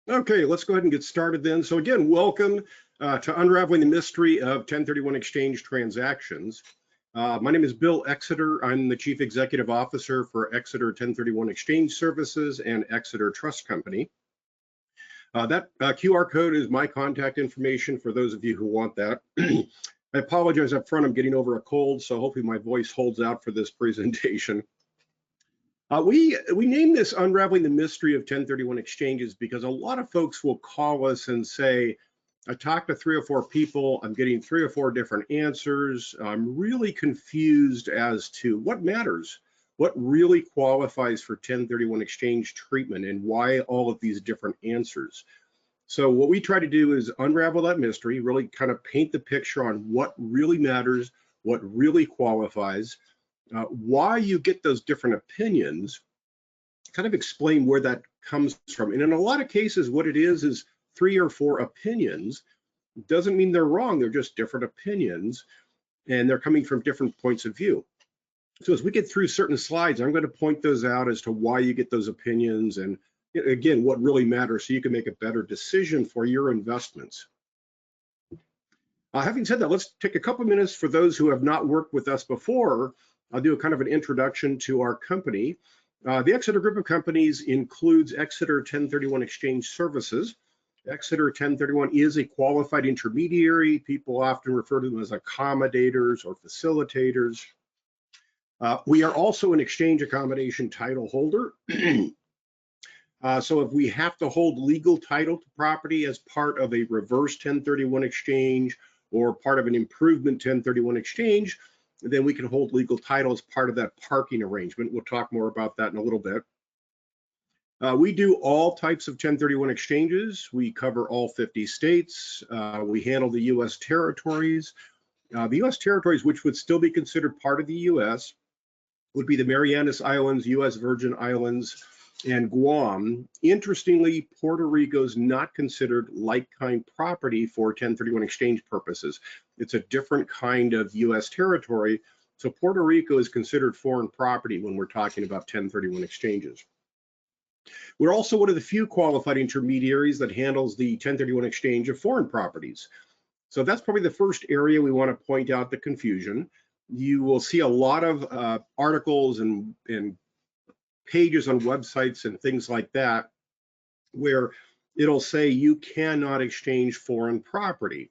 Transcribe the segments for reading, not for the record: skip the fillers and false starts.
Okay, let's go ahead and get started then. So again, welcome to Unraveling the Mystery of 1031 Exchange Transactions. My name is Bill Exeter. I'm the Chief Executive Officer for Exeter 1031 Exchange Services and Exeter Trust Company. That QR code is my contact information for those of you who want that. I apologize up front, I'm getting over a cold, so hopefully my voice holds out for this presentation. We named this Unraveling the Mystery of 1031 Exchanges because a lot of folks will call us and say, I talked to 3 or 4 people, I'm getting 3 or 4 different answers. I'm really confused as to what matters, what really qualifies for 1031 exchange treatment, and why all of these different answers. So what we try to do is unravel that mystery, really kind of paint the picture on what really matters, what really qualifies, why you get those different opinions, kind of explain where that comes from. And in a lot of cases, what it is 3 or 4 opinions. Doesn't mean they're wrong, they're just different opinions, and they're coming from different points of view. So as we get through certain slides, I'm going to point those out as to why you get those opinions and, again, what really matters so you can make a better decision for your investments. Having said that, let's take a couple minutes for those who have not worked with us before. I'll do a kind of an introduction to our company. The Exeter Group of Companies includes Exeter 1031 Exchange Services. Exeter 1031 is a qualified intermediary. People often refer to them as accommodators or facilitators. We are also an exchange accommodation title holder. So if we have to hold legal title to property as part of a reverse 1031 exchange or part of an improvement 1031 exchange, then we can hold legal title as part of that parking arrangement. We'll talk more about that in a little bit. We do all types of 1031 exchanges. We cover all 50 states. We handle the U.S. territories. The U.S. territories, which would still be considered part of the U.S., would be the Marianas Islands, U.S. Virgin Islands, and Guam. Interestingly, Puerto Rico is not considered like-kind property for 1031 exchange purposes. It's a different kind of U.S. territory. So Puerto Rico is considered foreign property when we're talking about 1031 exchanges. We're also one of the few qualified intermediaries that handles the 1031 exchange of foreign properties. So that's probably the first area we want to point out the confusion. You will see a lot of articles and pages on websites and things like that where it'll say you cannot exchange foreign property.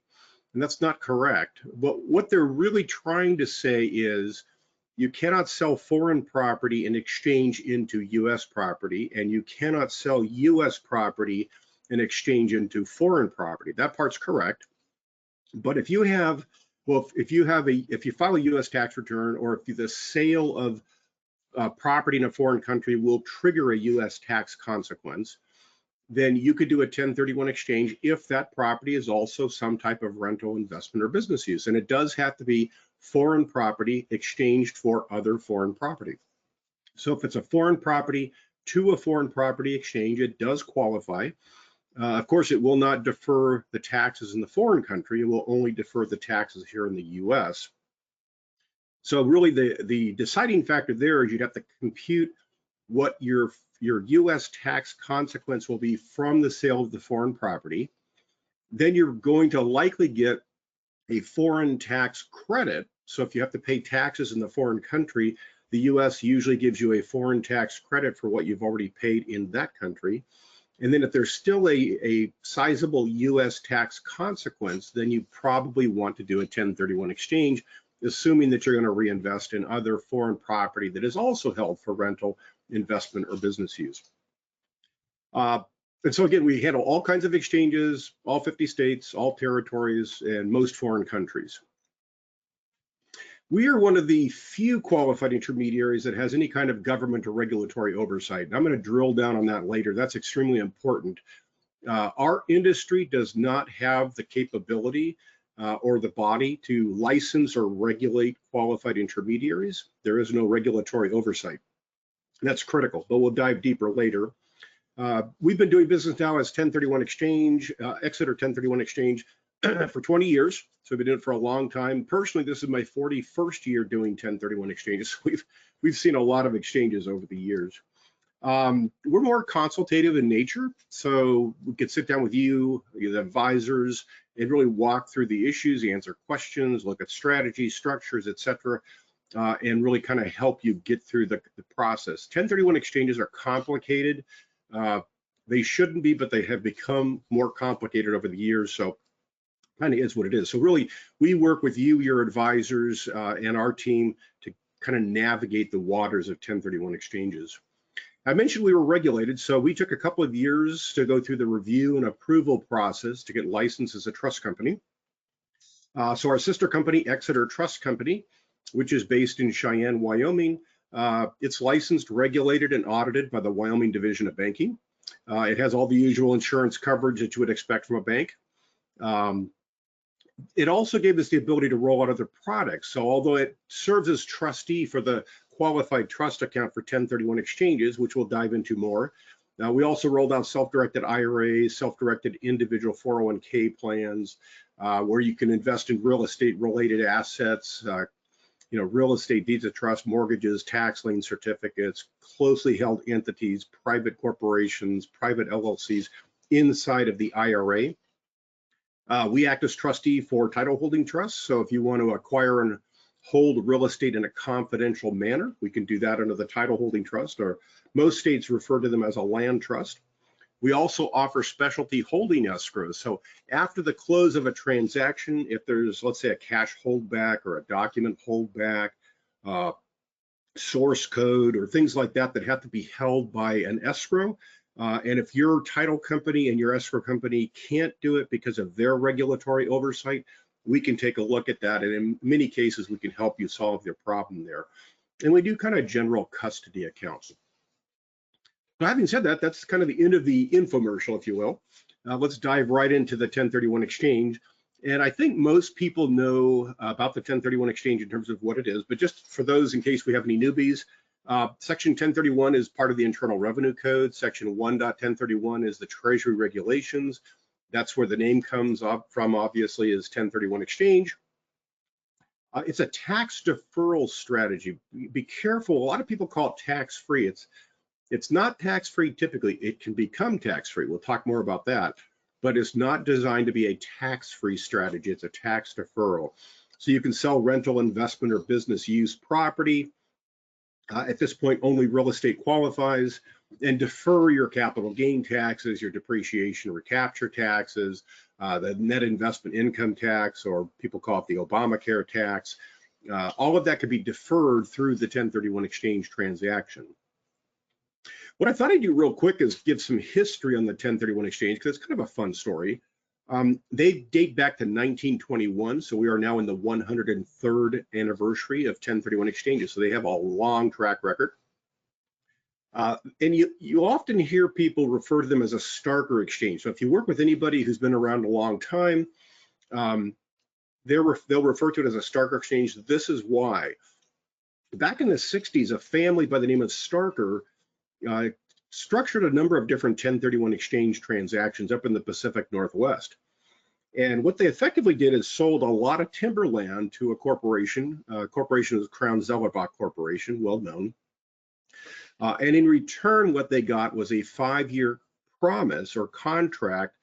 And that's not correct. But what they're really trying to say is you cannot sell foreign property and exchange into U.S. property, and you cannot sell U.S. property and exchange into foreign property. That part's correct. But if you have, well, if you file a U.S. tax return, or if the sale of property in a foreign country will trigger a U.S. tax consequence, then you could do a 1031 exchange if that property is also some type of rental, investment, or business use. And it does have to be foreign property exchanged for other foreign property. So if it's a foreign property to a foreign property exchange, it does qualify. Of course, it will not defer the taxes in the foreign country. It will only defer the taxes here in the U.S. So really the deciding factor there is you'd have to compute what your U.S. tax consequence will be from the sale of the foreign property. Then you're going to likely get a foreign tax credit. So if you have to pay taxes in the foreign country, the U.S. usually gives you a foreign tax credit for what you've already paid in that country. And then if there's still a sizable U.S. tax consequence, then you probably want to do a 1031 exchange, assuming that you're going to reinvest in other foreign property that is also held for rental, investment, or business use. And so again, we handle all kinds of exchanges, all 50 states, all territories, and most foreign countries. We are one of the few qualified intermediaries that has any kind of government or regulatory oversight. And I'm going to drill down on that later. That's extremely important. Our industry does not have the capability or the body to license or regulate qualified intermediaries. There is no regulatory oversight. That's critical, but we'll dive deeper later. We've been doing business now as 1031 Exchange, Exeter 1031 Exchange for 20 years. So we've been doing it for a long time. Personally, this is my 41st year doing 1031 exchanges. We've seen a lot of exchanges over the years. We're more consultative in nature, so we could sit down with you, the advisors, and really walk through the issues, answer questions, look at strategies, structures, etc., and really kind of help you get through the process. 1031 exchanges are complicated. They shouldn't be, but they have become more complicated over the years, so kind of is what it is. So really, we work with you, your advisors, and our team to kind of navigate the waters of 1031 exchanges. I mentioned we were regulated, so we took a couple of years to go through the review and approval process to get licensed as a trust company. So our sister company, Exeter Trust Company, which is based in Cheyenne, Wyoming, it's licensed, regulated, and audited by the Wyoming Division of Banking. It has all the usual insurance coverage that you would expect from a bank. It also gave us the ability to roll out other products. So although it serves as trustee for the qualified trust account for 1031 exchanges, which we'll dive into more, we also rolled out self-directed IRAs, self-directed individual 401k plans, where you can invest in real estate related assets, real estate deeds of trust, mortgages, tax lien certificates, closely held entities, private corporations, private LLCs inside of the IRA. We act as trustee for title holding trusts. So if you want to acquire and hold real estate in a confidential manner, we can do that under the title holding trust, or most states refer to them as a land trust. We also offer specialty holding escrows. So after the close of a transaction, if there's, let's say, a cash holdback or a document holdback, source code, or things like that that have to be held by an escrow, and if your title company and your escrow company can't do it because of their regulatory oversight, we can take a look at that. And in many cases, we can help you solve your problem there. And we do kind of general custody accounts. So having said that, that's kind of the end of the infomercial, if you will. Let's dive right into the 1031 exchange. And I think most people know about the 1031 exchange in terms of what it is, but just for those in case we have any newbies, Section 1031 is part of the Internal Revenue Code. Section 1.1031 is the Treasury regulations. That's where the name comes up from, obviously, is 1031 exchange. It's a tax deferral strategy. Be careful. A lot of people call it tax-free. It's not tax-free typically. It can become tax-free. We'll talk more about that. But it's not designed to be a tax-free strategy. It's a tax deferral. So you can sell rental, investment, or business use property. At this point, only real estate qualifies, and defer your capital gain taxes, your depreciation recapture taxes, the net investment income tax, or people call it the Obamacare tax. All of that could be deferred through the 1031 exchange transaction. What I thought I'd do real quick is give some history on the 1031 exchange, because it's kind of a fun story. They date back to 1921, so we are now in the 103rd anniversary of 1031 exchanges, so they have a long track record. And you often hear people refer to them as a starker exchange. So if you work with anybody who's been around a long time, they'll refer to it as a starker exchange. This is why. Back in the 60s, a family by the name of Starker structured a number of different 1031 exchange transactions up in the Pacific Northwest. And what they effectively did is sold a lot of timberland to a corporation. Corporation is Crown Zellerbach Corporation, well known. And in return, what they got was a 5-year promise or contract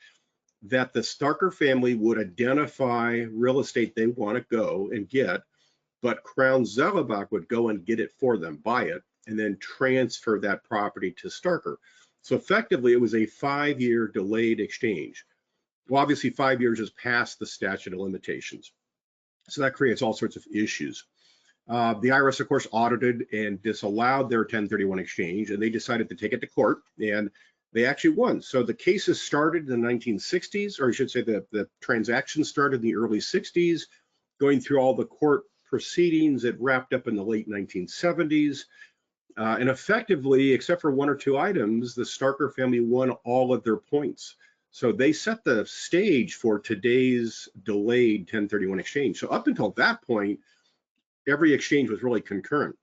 that the Starker family would identify real estate they want to go and get, but Crown Zellerbach would go and get it for them, buy it, and then transfer that property to Starker. So effectively, it was a 5-year delayed exchange. Well, obviously, 5 years is past the statute of limitations. So that creates all sorts of issues. The IRS, of course, audited and disallowed their 1031 exchange, and they decided to take it to court, and they actually won. So the cases started in the 1960s, or I should say the transaction started in the early 60s, going through all the court proceedings. It wrapped up in the late 1970s. And effectively, except for 1 or 2 items, the Starker family won all of their points. So they set the stage for today's delayed 1031 exchange. So up until that point, every exchange was really concurrent.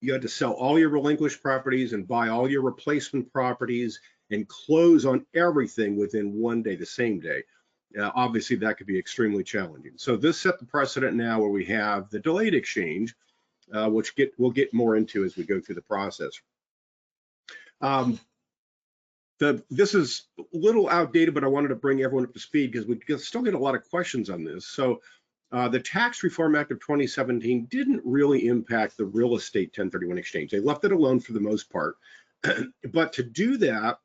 You had to sell all your relinquished properties and buy all your replacement properties and close on everything within 1 day, the same day. Obviously, that could be extremely challenging. So this set the precedent now where we have the delayed exchange, which we'll get more into as we go through the process. This is a little outdated, but I wanted to bring everyone up to speed because we still get a lot of questions on this. So the Tax Reform Act of 2017 didn't really impact the real estate 1031 exchange. They left it alone for the most part. But to do that,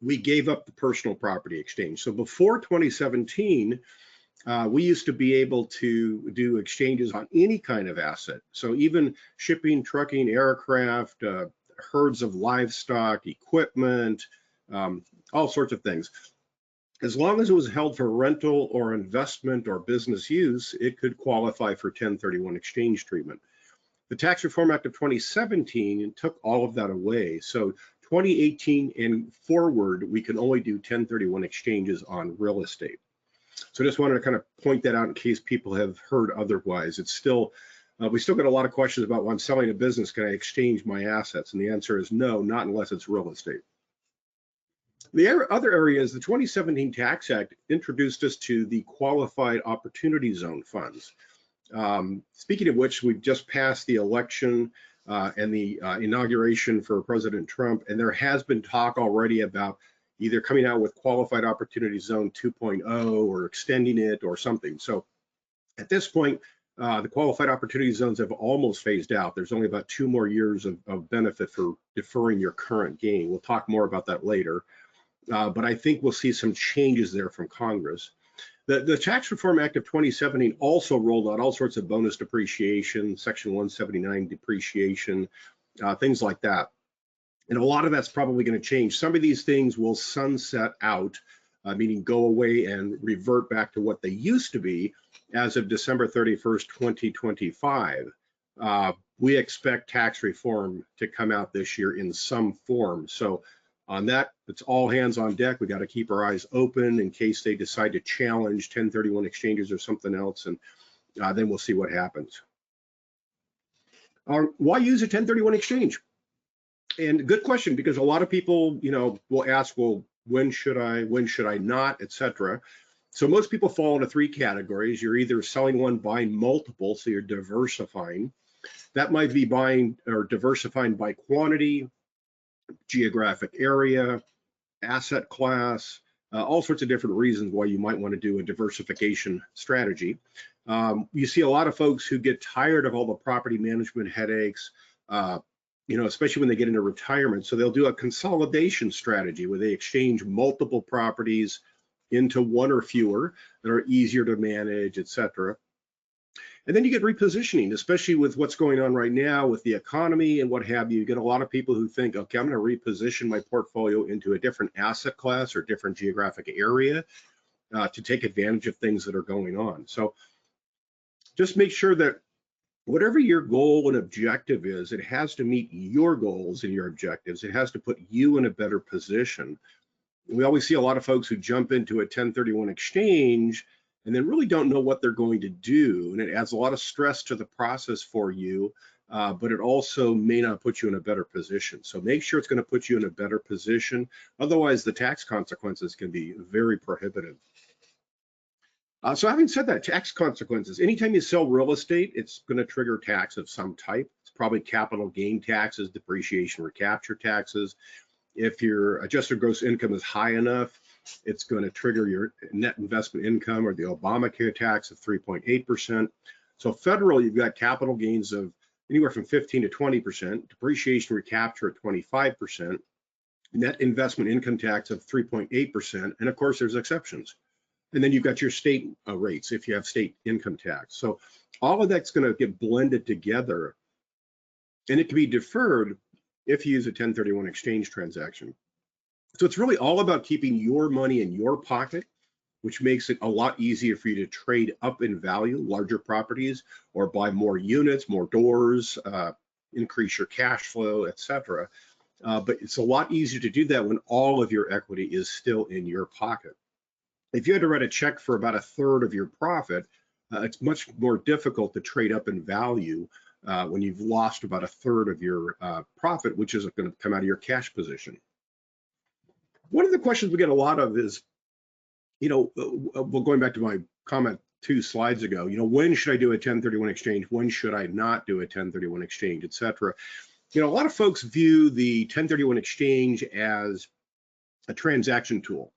we gave up the personal property exchange. So before 2017, we used to be able to do exchanges on any kind of asset. So even shipping, trucking, aircraft, herds of livestock, equipment, all sorts of things. As long as it was held for rental or investment or business use, it could qualify for 1031 exchange treatment. The Tax Reform Act of 2017 took all of that away. So 2018 and forward, we can only do 1031 exchanges on real estate. So I just wanted to kind of point that out in case people have heard otherwise. It's still, we still get a lot of questions about when I'm selling a business, can I exchange my assets? And the answer is no, not unless it's real estate. The other area is the 2017 Tax Act introduced us to the Qualified Opportunity Zone funds. Speaking of which, we've just passed the election and the inauguration for President Trump, and there has been talk already about either coming out with Qualified Opportunity Zone 2.0 or extending it or something. So at this point, the Qualified Opportunity Zones have almost phased out. There's only about 2 more years of benefit for deferring your current gain. We'll talk more about that later. But I think we'll see some changes there from Congress. The Tax Reform Act of 2017 also rolled out all sorts of bonus depreciation, Section 179 depreciation, things like that. And a lot of that's probably going to change. Some of these things will sunset out, meaning go away and revert back to what they used to be as of December 31st, 2025. We expect tax reform to come out this year in some form. So on that, it's all hands on deck. We got to keep our eyes open in case they decide to challenge 1031 exchanges or something else, and then we'll see what happens. Why use a 1031 exchange? And good question, because a lot of people, will ask, well, when should I not, etc. So most people fall into 3 categories. You're either selling one, buying multiple, so you're diversifying. That might be buying or diversifying by quantity, geographic area, asset class, all sorts of different reasons why you might want to do a diversification strategy. You see a lot of folks who get tired of all the property management headaches, especially when they get into retirement. So they'll do a consolidation strategy where they exchange multiple properties into one or fewer that are easier to manage, etc. And then you get repositioning, especially with what's going on right now with the economy and what have you. You get a lot of people who think, okay, I'm going to reposition my portfolio into a different asset class or different geographic area to take advantage of things that are going on. So just make sure that whatever your goal and objective is, it has to meet your goals and your objectives. It has to put you in a better position. We always see a lot of folks who jump into a 1031 exchange and then really don't know what they're going to do. And it adds a lot of stress to the process for you, but it also may not put you in a better position. So make sure it's going to put you in a better position. Otherwise, the tax consequences can be very prohibitive. So having said that, tax consequences, anytime you sell real estate, it's going to trigger tax of some type. It's probably capital gain taxes, depreciation, recapture taxes. If your adjusted gross income is high enough, it's going to trigger your net investment income or the Obamacare tax of 3.8%. So federal, you've got capital gains of anywhere from 15 to 20%, depreciation recapture at 25%, net investment income tax of 3.8%, and of course there's exceptions. And then you've got your state rates if you have state income tax. So all of that's going to get blended together, and it can be deferred if you use a 1031 exchange transaction. So it's really all about keeping your money in your pocket, which makes it a lot easier for you to trade up in value, larger properties, or buy more units, more doors, increase your cash flow, etc. But it's a lot easier to do that when all of your equity is still in your pocket. If you had to write a check for about 1/3 of your profit, it's much more difficult to trade up in value when you've lost about 1/3 of your profit, which is going to come out of your cash position. One of the questions we get a lot of is, going back to my comment 2 slides ago, when should I do a 1031 exchange? When should I not do a 1031 exchange, etc. A lot of folks view the 1031 exchange as a transaction tool.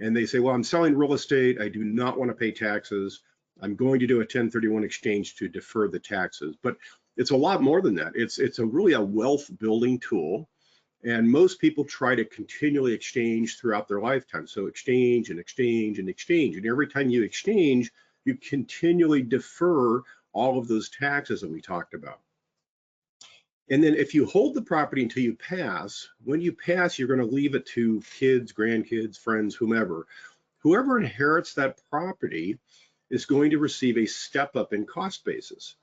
And they say, well, I'm selling real estate. I do not want to pay taxes. I'm going to do a 1031 exchange to defer the taxes. But it's a lot more than that. It's really a wealth building tool. And most people try to continually exchange throughout their lifetime. So exchange and exchange and exchange. And every time you exchange, you continually defer all of those taxes that we talked about. And then if you hold the property until you pass, when you pass, you're going to leave it to kids, grandkids, friends, whomever. Whoever inherits that property is going to receive a step up in cost basis.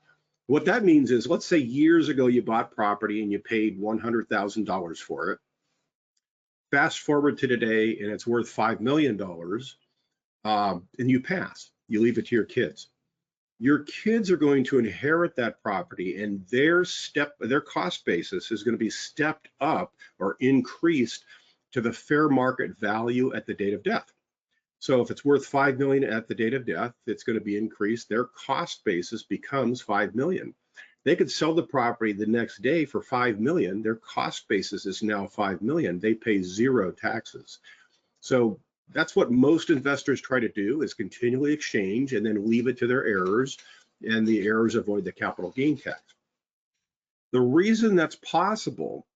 What that means is, let's say years ago you bought property and you paid $100,000 for it. Fast forward to today and it's worth $5 million, and you pass. You leave it to your kids. Your kids are going to inherit that property, and their cost basis is going to be stepped up or increased to the fair market value at the date of death. So if it's worth $5 million at the date of death, it's going to be increased. Their cost basis becomes $5 million. They could sell the property the next day for $5 million. Their cost basis is now $5 million. They pay zero taxes. So that's what most investors try to do, is continually exchange and then leave it to their heirs, and the heirs avoid the capital gain tax. The reason that's possible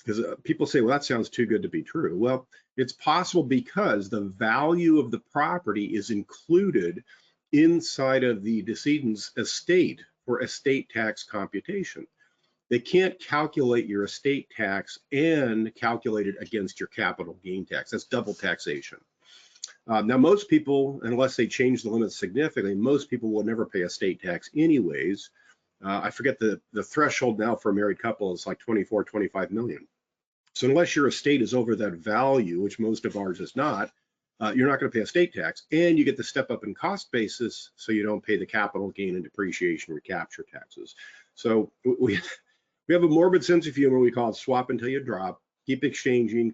is people say, well, that sounds too good to be true. Well, it's possible because the value of the property is included inside of the decedent's estate for estate tax computation. They can't calculate your estate tax and calculate it against your capital gain tax. That's double taxation. Now, most people, unless they change the limits significantly, most people will never pay estate tax anyways. I forget the threshold now for a married couple is like 24, 25 million. So unless your estate is over that value, which most of ours is not, you're not going to pay estate tax, and you get the step up in cost basis, so you don't pay the capital gain and depreciation recapture taxes. So we have a morbid sense of humor. We call it swap until you drop. Keep exchanging,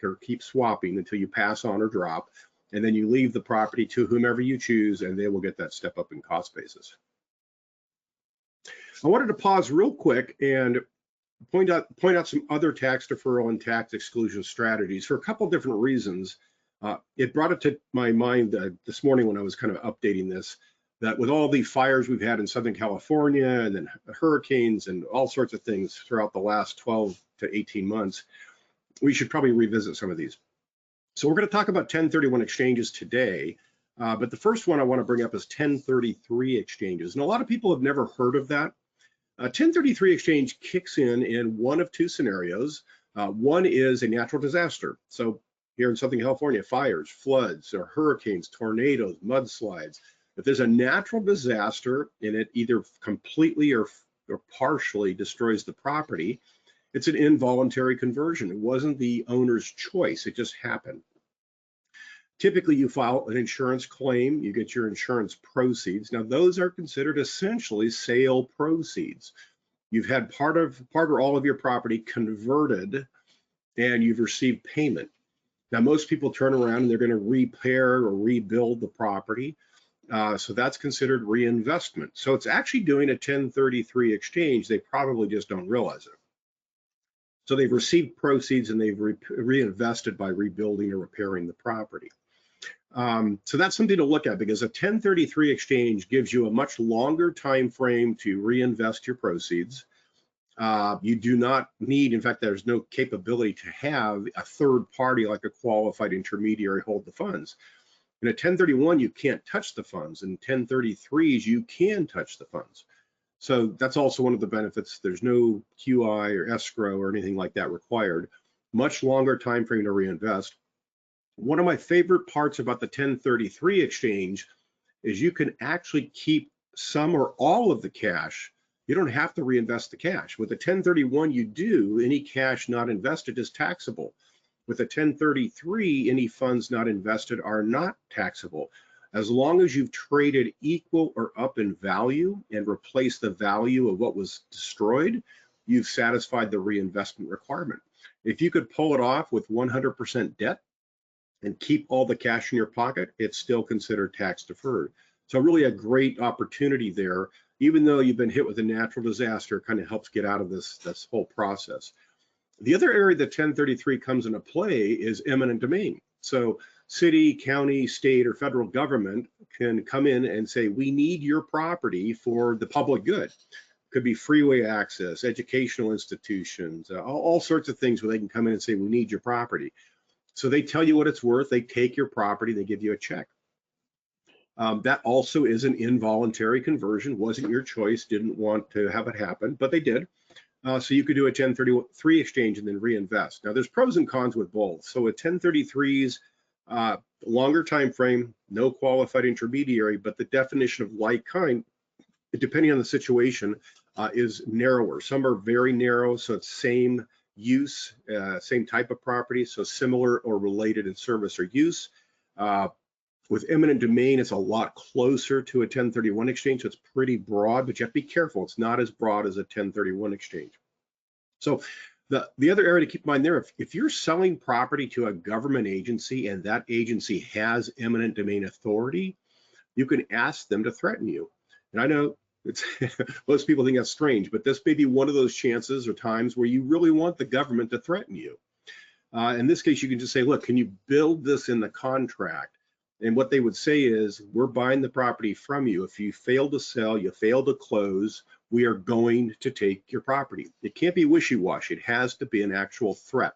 or keep swapping until you pass on or drop, and then you leave the property to whomever you choose, and they will get that step up in cost basis. I wanted to pause real quick and point out some other tax deferral and tax exclusion strategies for a couple different reasons. It brought it to my mind this morning when I was kind of updating this, that with all the fires we've had in Southern California and then hurricanes and all sorts of things throughout the last 12 to 18 months, we should probably revisit some of these. So we're going to talk about 1031 exchanges today, but the first one I want to bring up is 1033 exchanges. And a lot of people have never heard of that. 1033 exchange kicks in one of two scenarios. One is a natural disaster. So here in Southern California, fires, floods, or hurricanes, tornadoes, mudslides. If there's a natural disaster and it either completely or partially destroys the property, it's an involuntary conversion. It wasn't the owner's choice, it just happened. Typically, you file an insurance claim, you get your insurance proceeds. Now, those are considered essentially sale proceeds. You've had part or all of your property converted, and you've received payment. Now, most people turn around and they're going to repair or rebuild the property. So that's considered reinvestment. So it's actually doing a 1033 exchange. They probably just don't realize it. So they've received proceeds and they've reinvested by rebuilding or repairing the property. So that's something to look at, because a 1033 exchange gives you a much longer time frame to reinvest your proceeds. You do not need, in fact, there's no capability to have a third party like a qualified intermediary hold the funds. In a 1031, you can't touch the funds. In 1033s, you can touch the funds. So that's also one of the benefits. There's no QI or escrow or anything like that required. Much longer time frame to reinvest. One of my favorite parts about the 1033 exchange is you can actually keep some or all of the cash. You don't have to reinvest the cash. With a 1031, you do. Any cash not invested is taxable. With a 1033, any funds not invested are not taxable. As long as you've traded equal or up in value and replaced the value of what was destroyed, you've satisfied the reinvestment requirement. If you could pull it off with 100% debt and keep all the cash in your pocket, it's still considered tax deferred. So really a great opportunity there even though you've been hit with a natural disaster, it kind of helps get out of this whole process. The other area that 1033 comes into play is eminent domain. So city, county, state, or federal government can come in and say, we need your property for the public good. Could be freeway access, educational institutions, all sorts of things where they can come in and say, we need your property. So they tell you what it's worth, they take your property, they give you a check. That also is an involuntary conversion, wasn't your choice, didn't want to have it happen, but they did. So you could do a 1033 exchange and then reinvest. Now there's pros and cons with both. So a 1033's longer time frame, no qualified intermediary, but the definition of like kind, depending on the situation, is narrower. Some are very narrow, so it's same use, same type of property, so similar or related in service or use. With eminent domain, it's a lot closer to a 1031 exchange, so it's pretty broad, but you have to be careful. It's not as broad as a 1031 exchange. So the other area to keep in mind there, if you're selling property to a government agency and that agency has eminent domain authority, you can ask them to threaten you. And I know it's most people think that's strange, but this may be one of those chances or times where you really want the government to threaten you. In this case, you can just say, look, can you build this in the contract? And what they would say is, we're buying the property from you. If you fail to sell, you fail to close, we are going to take your property. It can't be wishy-washy. It has to be an actual threat.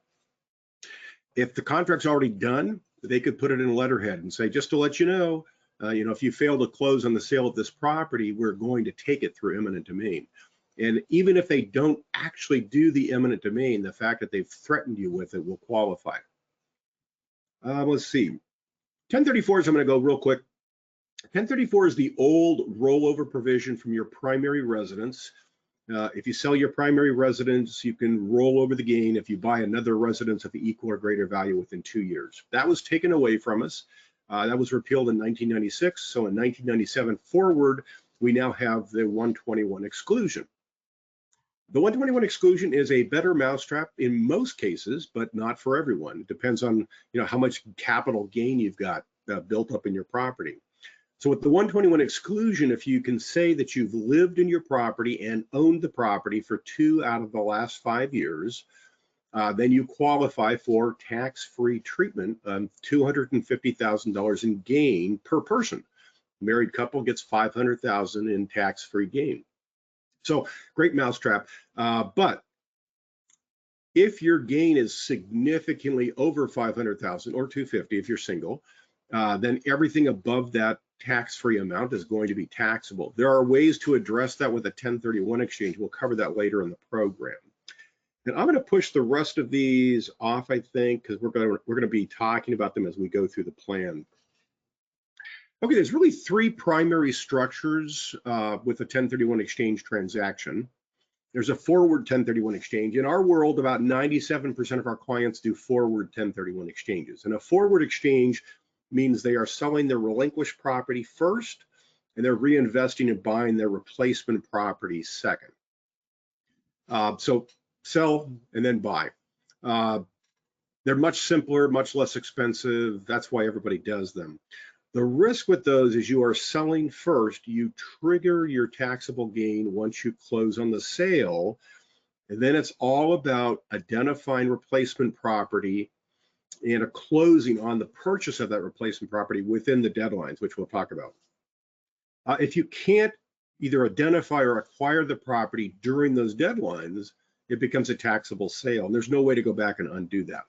If the contract's already done, they could put it in a letterhead and say, just to let you know, if you fail to close on the sale of this property, we're going to take it through eminent domain. And even if they don't actually do the eminent domain, the fact that they've threatened you with it will qualify. Let's see. 1034s, I'm going to go real quick. 1034 is the old rollover provision from your primary residence. If you sell your primary residence, you can roll over the gain if you buy another residence of equal or greater value within 2 years. That was taken away from us. That was repealed in 1996. So in 1997 forward, we now have the 121 exclusion. The 121 exclusion is a better mousetrap in most cases, but not for everyone. It depends on how much capital gain you've got built up in your property. So with the 121 exclusion, if you can say that you've lived in your property and owned the property for 2 out of the last 5 years, then you qualify for tax-free treatment of $250,000 in gain per person. Married couple gets $500,000 in tax-free gain. So great mousetrap, but if your gain is significantly over $500,000 or $250,000 if you're single, then everything above that tax-free amount is going to be taxable. There are ways to address that with a 1031 exchange. We'll cover that later in the program. And I'm going to push the rest of these off, I think, because we're going to be talking about them as we go through the plan. Okay, there's really 3 primary structures with a 1031 exchange transaction. There's a forward 1031 exchange. In our world, about 97% of our clients do forward 1031 exchanges. And a forward exchange means they are selling their relinquished property first, and they're reinvesting and buying their replacement property second. So sell and then buy. They're much simpler, much less expensive. That's why everybody does them. The risk with those is you are selling first, you trigger your taxable gain once you close on the sale, and then it's all about identifying replacement property and a closing on the purchase of that replacement property within the deadlines, which we'll talk about. If you can't either identify or acquire the property during those deadlines, it becomes a taxable sale, and there's no way to go back and undo that.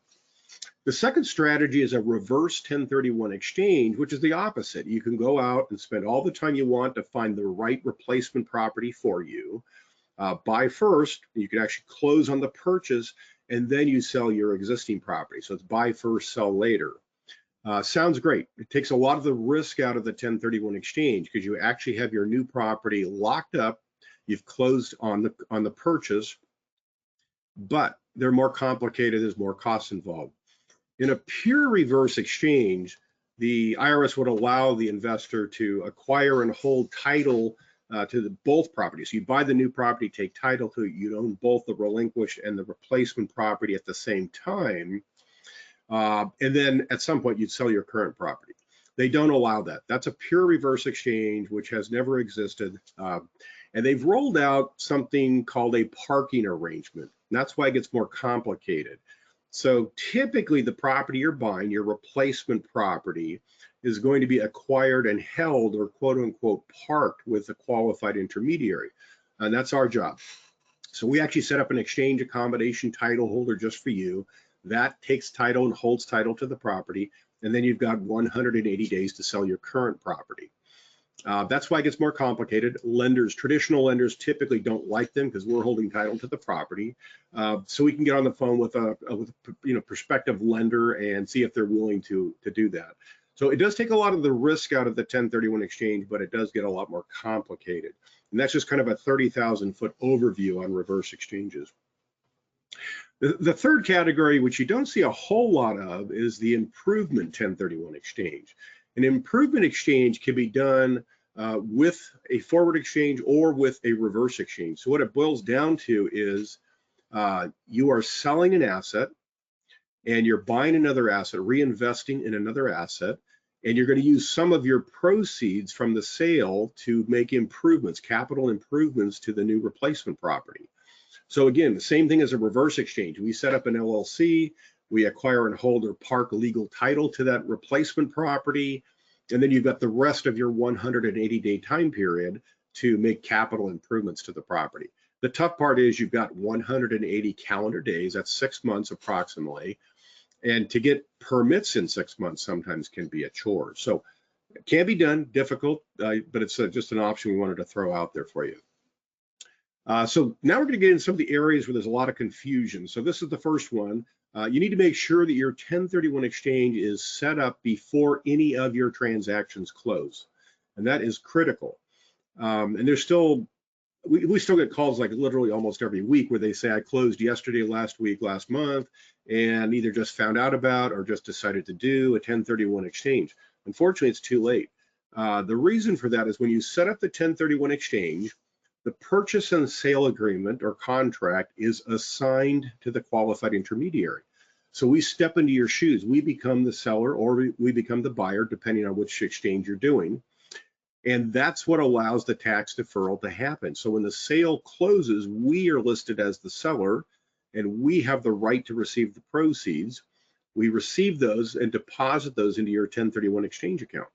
The second strategy is a reverse 1031 exchange, which is the opposite. You can go out and spend all the time you want to find the right replacement property for you. Buy first, you can actually close on the purchase, and then you sell your existing property. So it's buy first, sell later. Sounds great. It takes a lot of the risk out of the 1031 exchange because you actually have your new property locked up. You've closed on the purchase, but they're more complicated. There's more costs involved. In a pure reverse exchange, the IRS would allow the investor to acquire and hold title to both properties. So you buy the new property, take title to it, you own both the relinquished and the replacement property at the same time. And then at some point you'd sell your current property. They don't allow that. That's a pure reverse exchange, which has never existed. And they've rolled out something called a parking arrangement. And that's why it gets more complicated. So typically the property you're buying, your replacement property, is going to be acquired and held or quote unquote parked with a qualified intermediary. And that's our job. So we actually set up an exchange accommodation title holder just for you. That takes title and holds title to the property. And then you've got 180 days to sell your current property. That's why it gets more complicated. Lenders, traditional lenders typically don't like them because we're holding title to the property. So we can get on the phone with a prospective lender and see if they're willing to do that. So it does take a lot of the risk out of the 1031 exchange, but it does get a lot more complicated. And that's just kind of a 30,000-foot overview on reverse exchanges. The third category, which you don't see a whole lot of, is the improvement 1031 exchange. An improvement exchange can be done with a forward exchange or with a reverse exchange. So what it boils down to is you are selling an asset and you're buying another asset, reinvesting in another asset, and you're going to use some of your proceeds from the sale to make improvements, capital improvements to the new replacement property. So again, the same thing as a reverse exchange. We set up an LLC, we acquire and hold or park legal title to that replacement property, and then you've got the rest of your 180-day time period to make capital improvements to the property. The tough part is you've got 180 calendar days, that's 6 months approximately, and to get permits in 6 months sometimes can be a chore. So it can be done, difficult, but it's just an option we wanted to throw out there for you. So now we're going to get into some of the areas where there's a lot of confusion. So this is the first one. You need to make sure that your 1031 exchange is set up before any of your transactions close. And that is critical. And there's still, we still get calls like literally almost every week where they say, I closed yesterday, last week, last month, and either just found out about or just decided to do a 1031 exchange. Unfortunately, it's too late. The reason for that is when you set up the 1031 exchange, the purchase and sale agreement or contract is assigned to the qualified intermediary. So we step into your shoes. We become the seller or we become the buyer, depending on which exchange you're doing. And that's what allows the tax deferral to happen. So when the sale closes, we are listed as the seller and we have the right to receive the proceeds. We receive those and deposit those into your 1031 exchange account.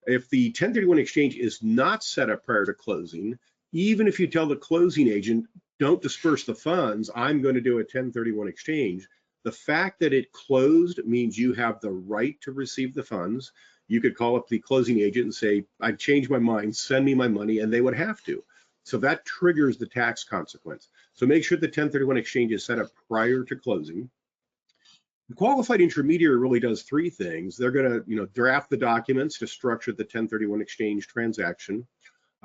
If the 1031 exchange is not set up prior to closing, even if you tell the closing agent, don't disperse the funds, I'm going to do a 1031 exchange, the fact that it closed means you have the right to receive the funds. You could call up the closing agent and say, I've changed my mind, send me my money, and they would have to. So that triggers the tax consequence. So make sure the 1031 exchange is set up prior to closing. The qualified intermediary really does three things. They're going to draft the documents to structure the 1031 exchange transaction.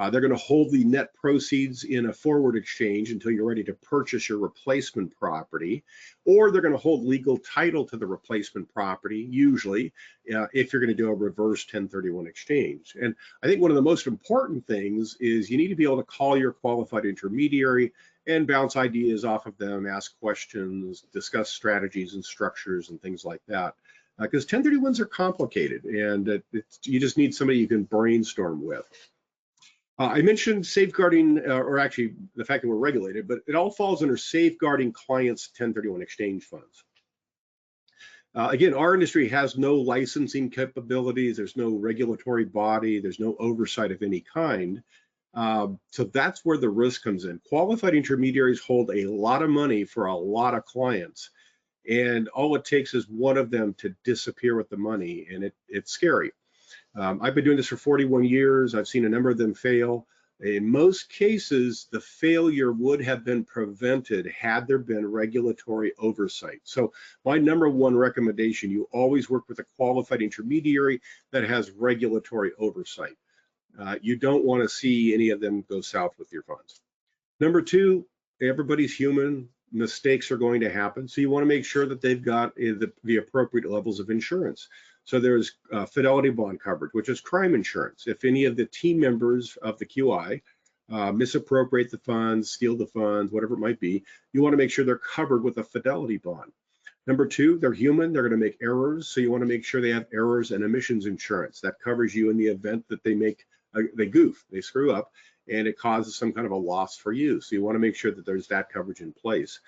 They're going to hold the net proceeds in a forward exchange until you're ready to purchase your replacement property, or they're going to hold legal title to the replacement property, usually, if you're going to do a reverse 1031 exchange. And I think one of the most important things is you need to be able to call your qualified intermediary and bounce ideas off of them, ask questions, discuss strategies and structures and things like that. Because 1031s are complicated and you just need somebody you can brainstorm with. I mentioned safeguarding, or actually the fact that we're regulated, but it all falls under safeguarding clients' 1031 exchange funds. Again, our industry has no licensing capabilities. There's no regulatory body. There's no oversight of any kind. So that's where the risk comes in. Qualified intermediaries hold a lot of money for a lot of clients. And all it takes is one of them to disappear with the money, and it's scary. I've been doing this for 41 years. I've seen a number of them fail. In most cases, the failure would have been prevented had there been regulatory oversight. So my number one recommendation, you always work with a qualified intermediary that has regulatory oversight. You don't want to see any of them go south with your funds. Number two, everybody's human. Mistakes are going to happen. So you want to make sure that they've got the appropriate levels of insurance. So there's fidelity bond coverage, which is crime insurance. If any of the team members of the QI misappropriate the funds, steal the funds, whatever it might be, you want to make sure they're covered with a fidelity bond. Number two, they're human, they're going to make errors. So you want to make sure they have errors and emissions insurance that covers you in the event that they make they goof, they screw up, and it causes some kind of a loss for you. So you want to make sure that there's that coverage in place.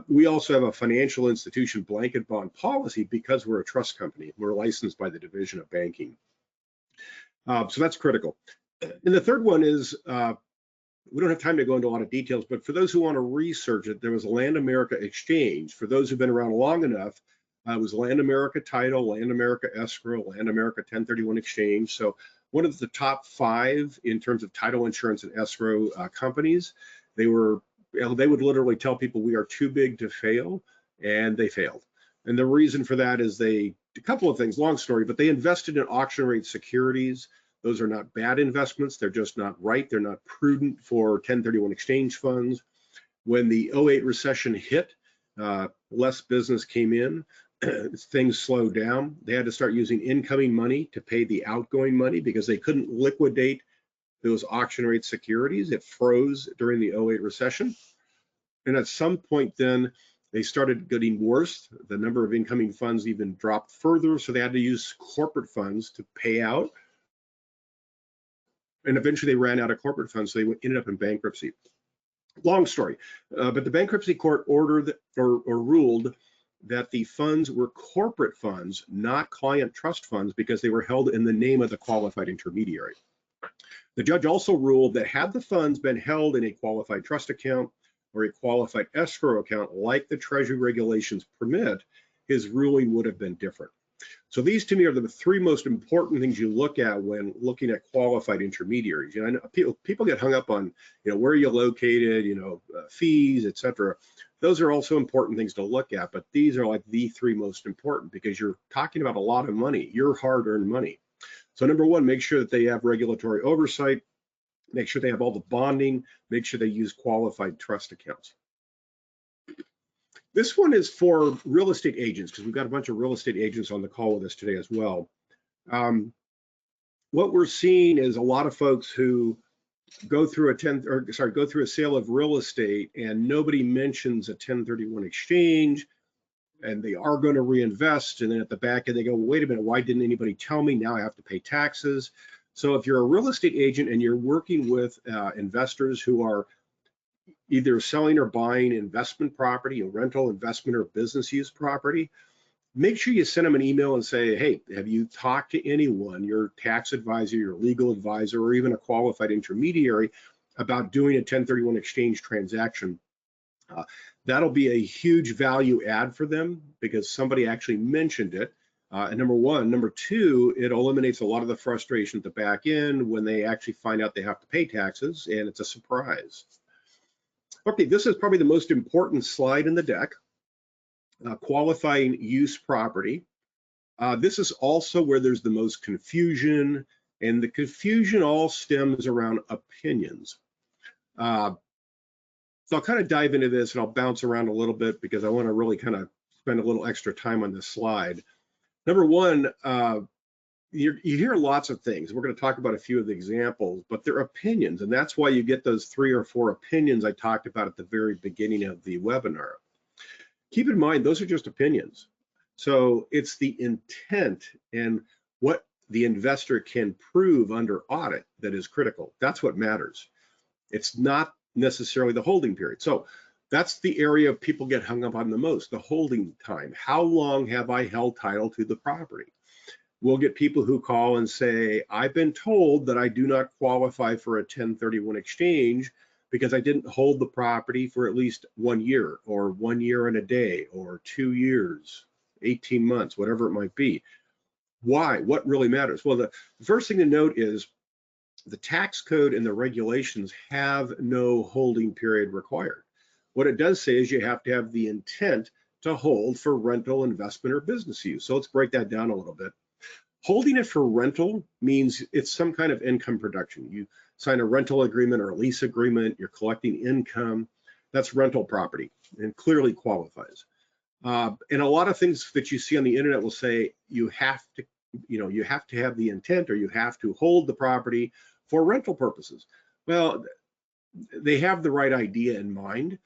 We also have a financial institution blanket bond policy because we're a trust company. We're licensed by the Division of Banking. So that's critical. And the third one is, we don't have time to go into a lot of details, but for those who want to research it, there was a Land America exchange. For those who've been around long enough, it was Land America title, Land America escrow, Land America 1031 exchange. So one of the top 5 in terms of title insurance and escrow companies. They would literally tell people we are too big to fail, and they failed. And the reason for that is a couple of things, long story, but they invested in auction rate securities. Those are not bad investments. They're just not right. They're not prudent for 1031 exchange funds. When the 08 recession hit, less business came in, things slowed down. They had to start using incoming money to pay the outgoing money because they couldn't liquidate those auction rate securities. It froze during the 08 recession. And at some point then, they started getting worse. The number of incoming funds even dropped further, so they had to use corporate funds to pay out. And eventually they ran out of corporate funds, so they ended up in bankruptcy. Long story, but the bankruptcy court ordered or ruled that the funds were corporate funds, not client trust funds, because they were held in the name of the qualified intermediary. The judge also ruled that had the funds been held in a qualified trust account or a qualified escrow account like the Treasury regulations permit, his ruling would have been different. So these to me are the 3 most important things you look at when looking at qualified intermediaries. You know, I know people get hung up on, where you're located, fees, etc. Those are also important things to look at, but these are like the 3 most important because you're talking about a lot of money, your hard-earned money. So number 1, make sure that they have regulatory oversight, make sure they have all the bonding, make sure they use qualified trust accounts. This one is for real estate agents because we've got a bunch of real estate agents on the call with us today as well. What we're seeing is a lot of folks who go through a sale of real estate and nobody mentions a 1031 exchange, and they are going to reinvest, and then at the back end they go, well, wait a minute, why didn't anybody tell me? Now I have to pay taxes. So if you're a real estate agent and you're working with investors who are either selling or buying investment property, rental, investment, or business use property, make sure you send them an email and say, hey, have you talked to anyone, your tax advisor, your legal advisor, or even a qualified intermediary about doing a 1031 exchange transaction? That'll be a huge value add for them because somebody actually mentioned it. And number 1. Number 2, it eliminates a lot of the frustration at the back end when they actually find out they have to pay taxes and it's a surprise. Okay, this is probably the most important slide in the deck, qualifying use property. This is also where there's the most confusion, and the confusion all stems around opinions. So I'll kind of dive into this and I'll bounce around a little bit because I want to really kind of spend a little extra time on this slide. Number 1, you hear lots of things. We're going to talk about a few of the examples, but they're opinions, and that's why you get those 3 or 4 opinions I talked about at the very beginning of the webinar. Keep in mind, those are just opinions. So it's the intent and what the investor can prove under audit that is critical. That's what matters. It's not necessarily the holding period. So that's the area people get hung up on the most, the holding time. How long have I held title to the property? We'll get people who call and say, I've been told that I do not qualify for a 1031 exchange because I didn't hold the property for at least 1 year or 1 year and a day or 2 years, 18 months, whatever it might be. Why? What really matters? Well, the first thing to note is the tax code and the regulations have no holding period required. What it does say is you have to have the intent to hold for rental, investment, or business use. So let's break that down a little bit. Holding it for rental means it's some kind of income production. You sign a rental agreement or a lease agreement, you're collecting income. That's rental property and clearly qualifies. And a lot of things that you see on the internet will say you have to have the intent or you have to hold the property for rental purposes. Well, they have the right idea in mind,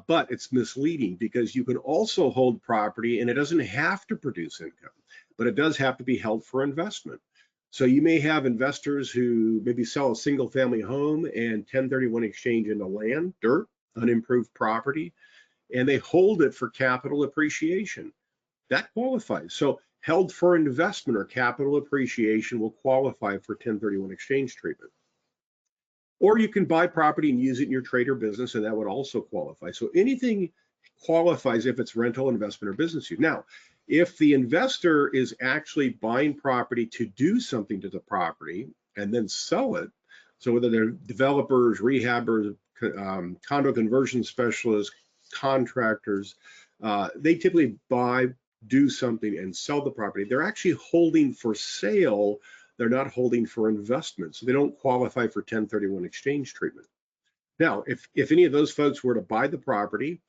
but it's misleading because you can also hold property and it doesn't have to produce income, but it does have to be held for investment. So you may have investors who maybe sell a single family home and 1031 exchange into land, dirt, unimproved property, and they hold it for capital appreciation. That qualifies. So held for investment or capital appreciation will qualify for 1031 exchange treatment. Or you can buy property and use it in your trade or business, and that would also qualify. So anything qualifies if it's rental, investment, or business use. Now, if the investor is actually buying property to do something to the property and then sell it, so whether they're developers, rehabbers, condo conversion specialists, contractors, they typically buy, do something, and sell the property. They're actually holding for sale. They're not holding for investment, so they don't qualify for 1031 exchange treatment. Now, if any of those folks were to buy the property,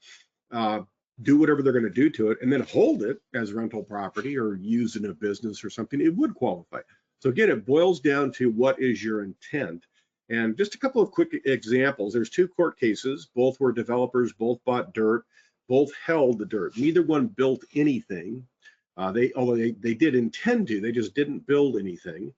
do whatever they're going to do to it, and then hold it as rental property or use in a business or something, it would qualify. So again, it boils down to what is your intent. And just a couple of quick examples. There's 2 court cases. Both were developers, both bought dirt, both held the dirt. Neither one built anything. Although they did intend to, they just didn't build anything.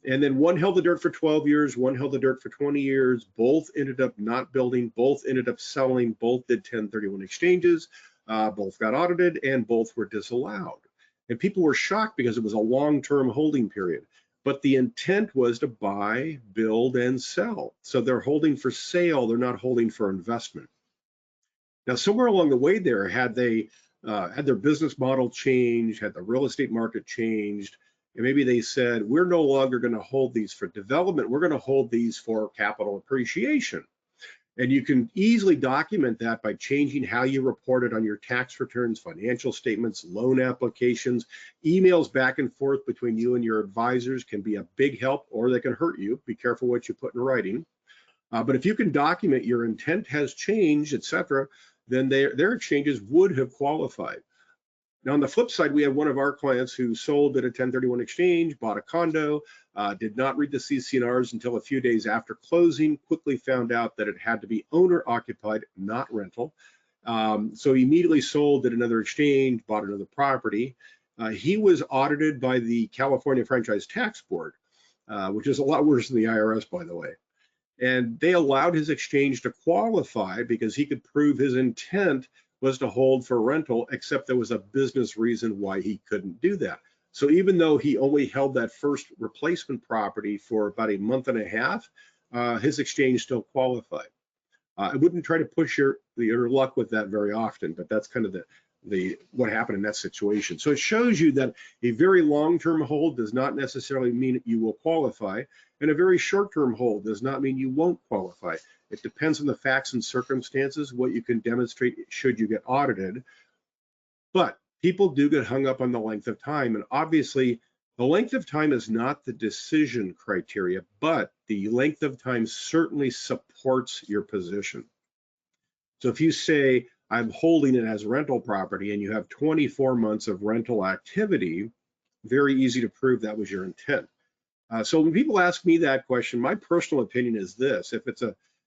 And then one held the dirt for 12 years, one held the dirt for 20 years. Both ended up not building, both ended up selling, both did 1031 exchanges, both got audited, and both were disallowed. And people were shocked because it was a long-term holding period. But the intent was to buy, build, and sell. So they're holding for sale, they're not holding for investment. Now, somewhere along the way there, had their business model changed, had the real estate market changed, and maybe they said, we're no longer going to hold these for development, we're going to hold these for capital appreciation. And you can easily document that by changing how you report it on your tax returns, financial statements, loan applications. Emails back and forth between you and your advisors can be a big help, or they can hurt you. Be careful what you put in writing. But if you can document your intent has changed, etc., then their exchanges would have qualified. Now, on the flip side, we had one of our clients who sold at a 1031 exchange, bought a condo, did not read the CC&Rs until a few days after closing, quickly found out that it had to be owner occupied, not rental. So he immediately sold at another exchange, bought another property. He was audited by the California Franchise Tax Board, which is a lot worse than the IRS, by the way. And they allowed his exchange to qualify because he could prove his intent was to hold for rental, except there was a business reason why he couldn't do that. So even though he only held that first replacement property for about a month and a half, his exchange still qualified. I wouldn't try to push your luck with that very often, but that's kind of what happened in that situation. So it shows you that a very long-term hold does not necessarily mean you will qualify, and a very short-term hold does not mean you won't qualify. It depends on the facts and circumstances, what you can demonstrate should you get audited. But people do get hung up on the length of time, and obviously the length of time is not the decision criteria, but the length of time certainly supports your position. So if you say, I'm holding it as rental property, and you have 24 months of rental activity, very easy to prove that was your intent. So when people ask me that question, my personal opinion is this: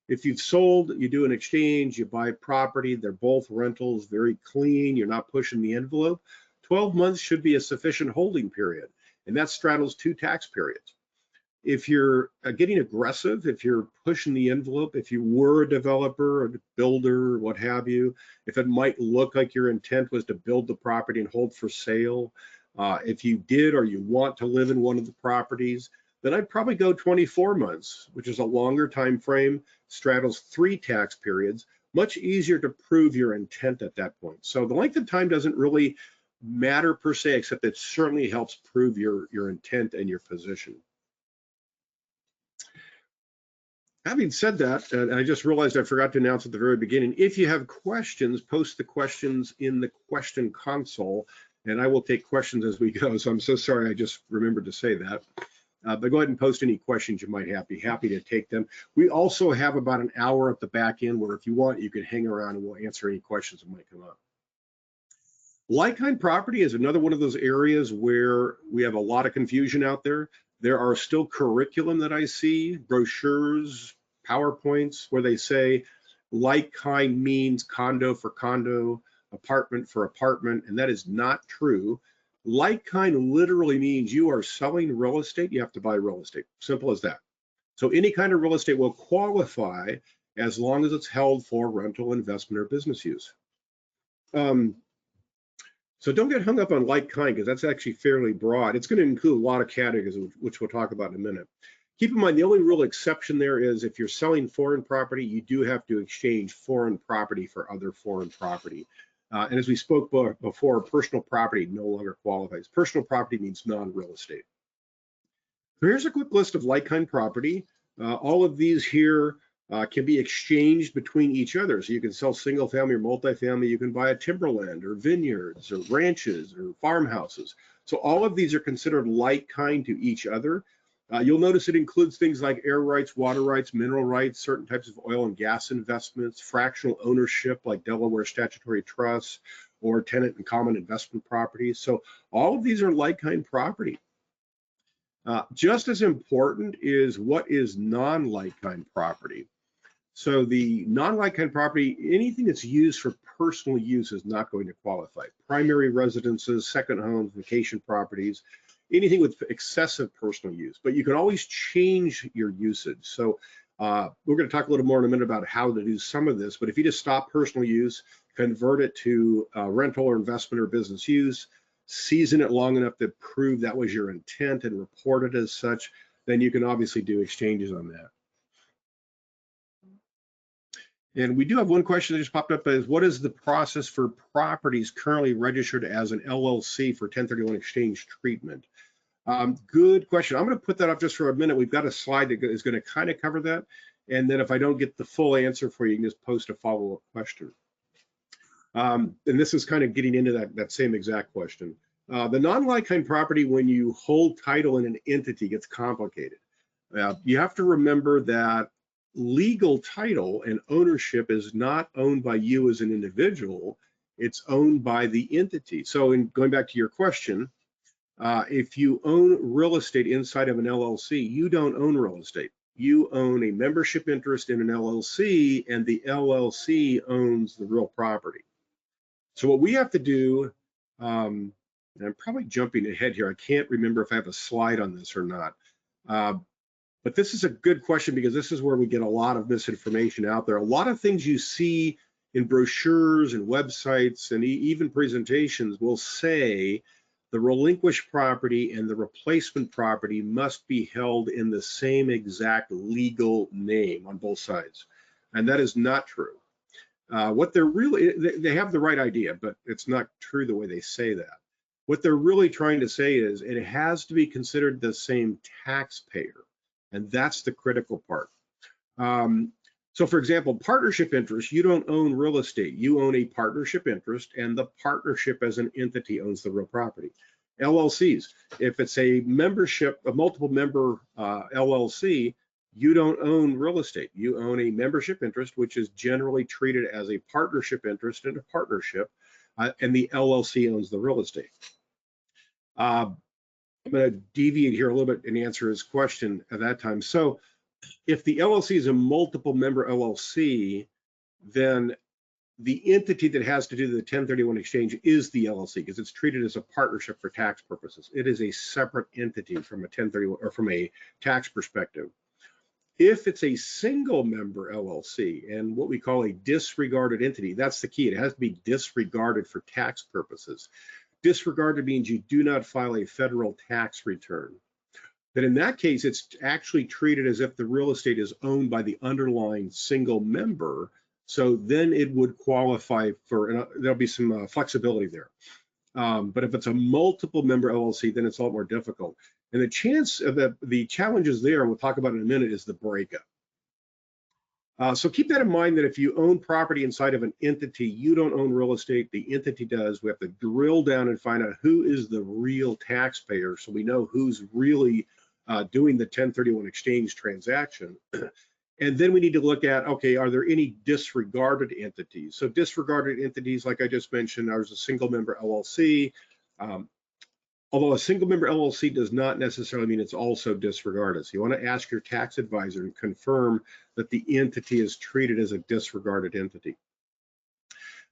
if you've sold, you do an exchange, you buy property, they're both rentals, very clean, you're not pushing the envelope, 12 months should be a sufficient holding period, and that straddles 2 tax periods. If you're getting aggressive, if you're pushing the envelope, if you were a developer, a builder, what have you, if it might look like your intent was to build the property and hold for sale, if you did or you want to live in one of the properties, then I'd probably go 24 months, which is a longer time frame, straddles 3 tax periods, much easier to prove your intent at that point. So the length of time doesn't really matter per se, except it certainly helps prove your intent and your position. Having said that, and I just realized I forgot to announce at the very beginning, if you have questions, post the questions in the question console, and I will take questions as we go. So I'm so sorry, I just remembered to say that. But go ahead and post any questions you might have. Be happy to take them. We also have about an hour at the back end where if you want, you can hang around and we'll answer any questions that might come up. Like-kind property is another one of those areas where we have a lot of confusion out there. There are still curriculum that I see, brochures, PowerPoints, where they say like-kind means condo for condo, apartment for apartment, and that is not true. Like kind literally means you are selling real estate, you have to buy real estate. Simple as that. So any kind of real estate will qualify as long as it's held for rental, investment, or business use. So don't get hung up on like kind, because that's actually fairly broad. It's going to include a lot of categories, which we'll talk about in a minute. Keep in mind, the only real exception there is if you're selling foreign property, you do have to exchange foreign property for other foreign property. And as we spoke before, personal property no longer qualifies. Personal property means non-real estate. So here's a quick list of like-kind property. All of these here can be exchanged between each other. So you can sell single family or multifamily. You can buy a timberland or vineyards or ranches or farmhouses. So all of these are considered like-kind to each other. You'll notice it includes things like air rights, water rights, mineral rights, certain types of oil and gas investments, fractional ownership like Delaware statutory trusts, or tenant and common investment properties. So all of these are like-kind property. Just as important is what is non-like-kind property. So the non-like-kind property, anything that's used for personal use is not going to qualify. Primary residences, second homes, vacation properties, anything with excessive personal use, but you can always change your usage. So we're going to talk a little more in a minute about how to do some of this, but if you just stop personal use, convert it to rental or investment or business use, season it long enough to prove that was your intent and report it as such, then you can obviously do exchanges on that. And we do have one question that just popped up, is what is the process for properties currently registered as an LLC for 1031 exchange treatment? Good question. I'm going to put that up just for a minute. We've got a slide that is going to kind of cover that. And then if I don't get the full answer for you, you can just post a follow-up question. And this is kind of getting into that same exact question. The non-like-kind property, when you hold title in an entity, gets complicated. You have to remember that legal title and ownership is not owned by you as an individual, it's owned by the entity. So in going back to your question, if you own real estate inside of an LLC, you don't own real estate. You own a membership interest in an LLC, and the LLC owns the real property. So what we have to do, and I'm probably jumping ahead here, I can't remember if I have a slide on this or not. But this is a good question because this is where we get a lot of misinformation out there. A lot of things you see in brochures and websites and even presentations will say the relinquished property and the replacement property must be held in the same exact legal name on both sides. And that is not true. What they're really, they have the right idea, but it's not true the way they say that. What they're really trying to say is it has to be considered the same taxpayer. And that's the critical part. So for example, partnership interest, you don't own real estate. You own a partnership interest, and the partnership as an entity owns the real property. LLCs, if it's a membership, a multiple member LLC, you don't own real estate. You own a membership interest, which is generally treated as a partnership interest in a partnership, and the LLC owns the real estate. I'm going to deviate here a little bit and answer his question at that time. So if the LLC is a multiple member LLC, then the entity that has to do the 1031 exchange is the LLC because it's treated as a partnership for tax purposes. It is a separate entity from a 1031 or from a tax perspective. If it's a single member LLC and what we call a disregarded entity, that's the key. It has to be disregarded for tax purposes. Disregarded means you do not file a federal tax return. Then in that case, it's actually treated as if the real estate is owned by the underlying single member. So then it would qualify for, and there'll be some flexibility there. But if it's a multiple member LLC, then it's a lot more difficult. And the chance of the challenges there, we'll talk about in a minute, is the breakup. So keep that in mind that if you own property inside of an entity, you don't own real estate, the entity does. We have to drill down and find out who is the real taxpayer so we know who's really doing the 1031 exchange transaction. And then we need to look at, okay, are there any disregarded entities? So disregarded entities, like I just mentioned, there's a single member LLC. Although a single member LLC does not necessarily mean it's also disregarded. So you want to ask your tax advisor and confirm that the entity is treated as a disregarded entity.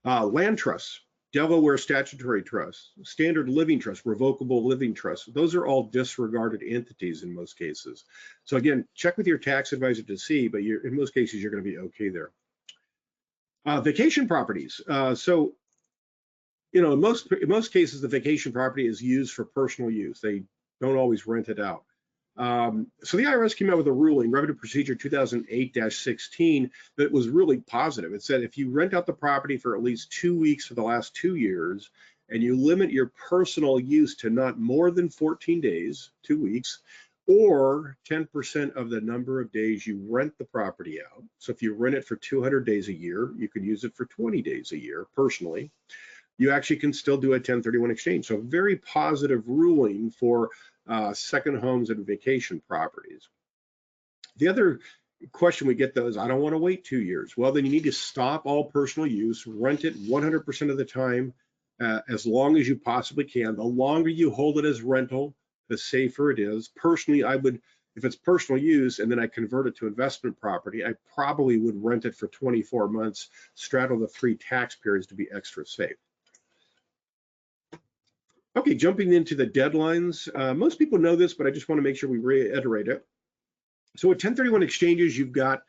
Land trusts. Delaware statutory trust, standard living trust, revocable living trust. Those are all disregarded entities in most cases. So again, check with your tax advisor to see, but in most cases, you're going to be okay there. Vacation properties. So, you know, in most cases, the vacation property is used for personal use. They don't always rent it out. So the IRS came out with a ruling, Revenue Procedure 2008-16, that was really positive. It said if you rent out the property for at least 2 weeks for the last 2 years, and you limit your personal use to not more than 14 days, 2 weeks, or 10% of the number of days you rent the property out. So if you rent it for 200 days a year, you can use it for 20 days a year personally. You actually can still do a 1031 exchange. So very positive ruling for second homes and vacation properties. The other question we get though is, I don't want to wait 2 years. Well, then you need to stop all personal use, rent it 100% of the time, as long as you possibly can. The longer you hold it as rental, the safer it is. Personally, I would, if it's personal use and then I convert it to investment property, I probably would rent it for 24 months, straddle the 3 tax periods to be extra safe. Okay, jumping into the deadlines. Most people know this, but I just want to make sure we reiterate it. So with 1031 exchanges, you've got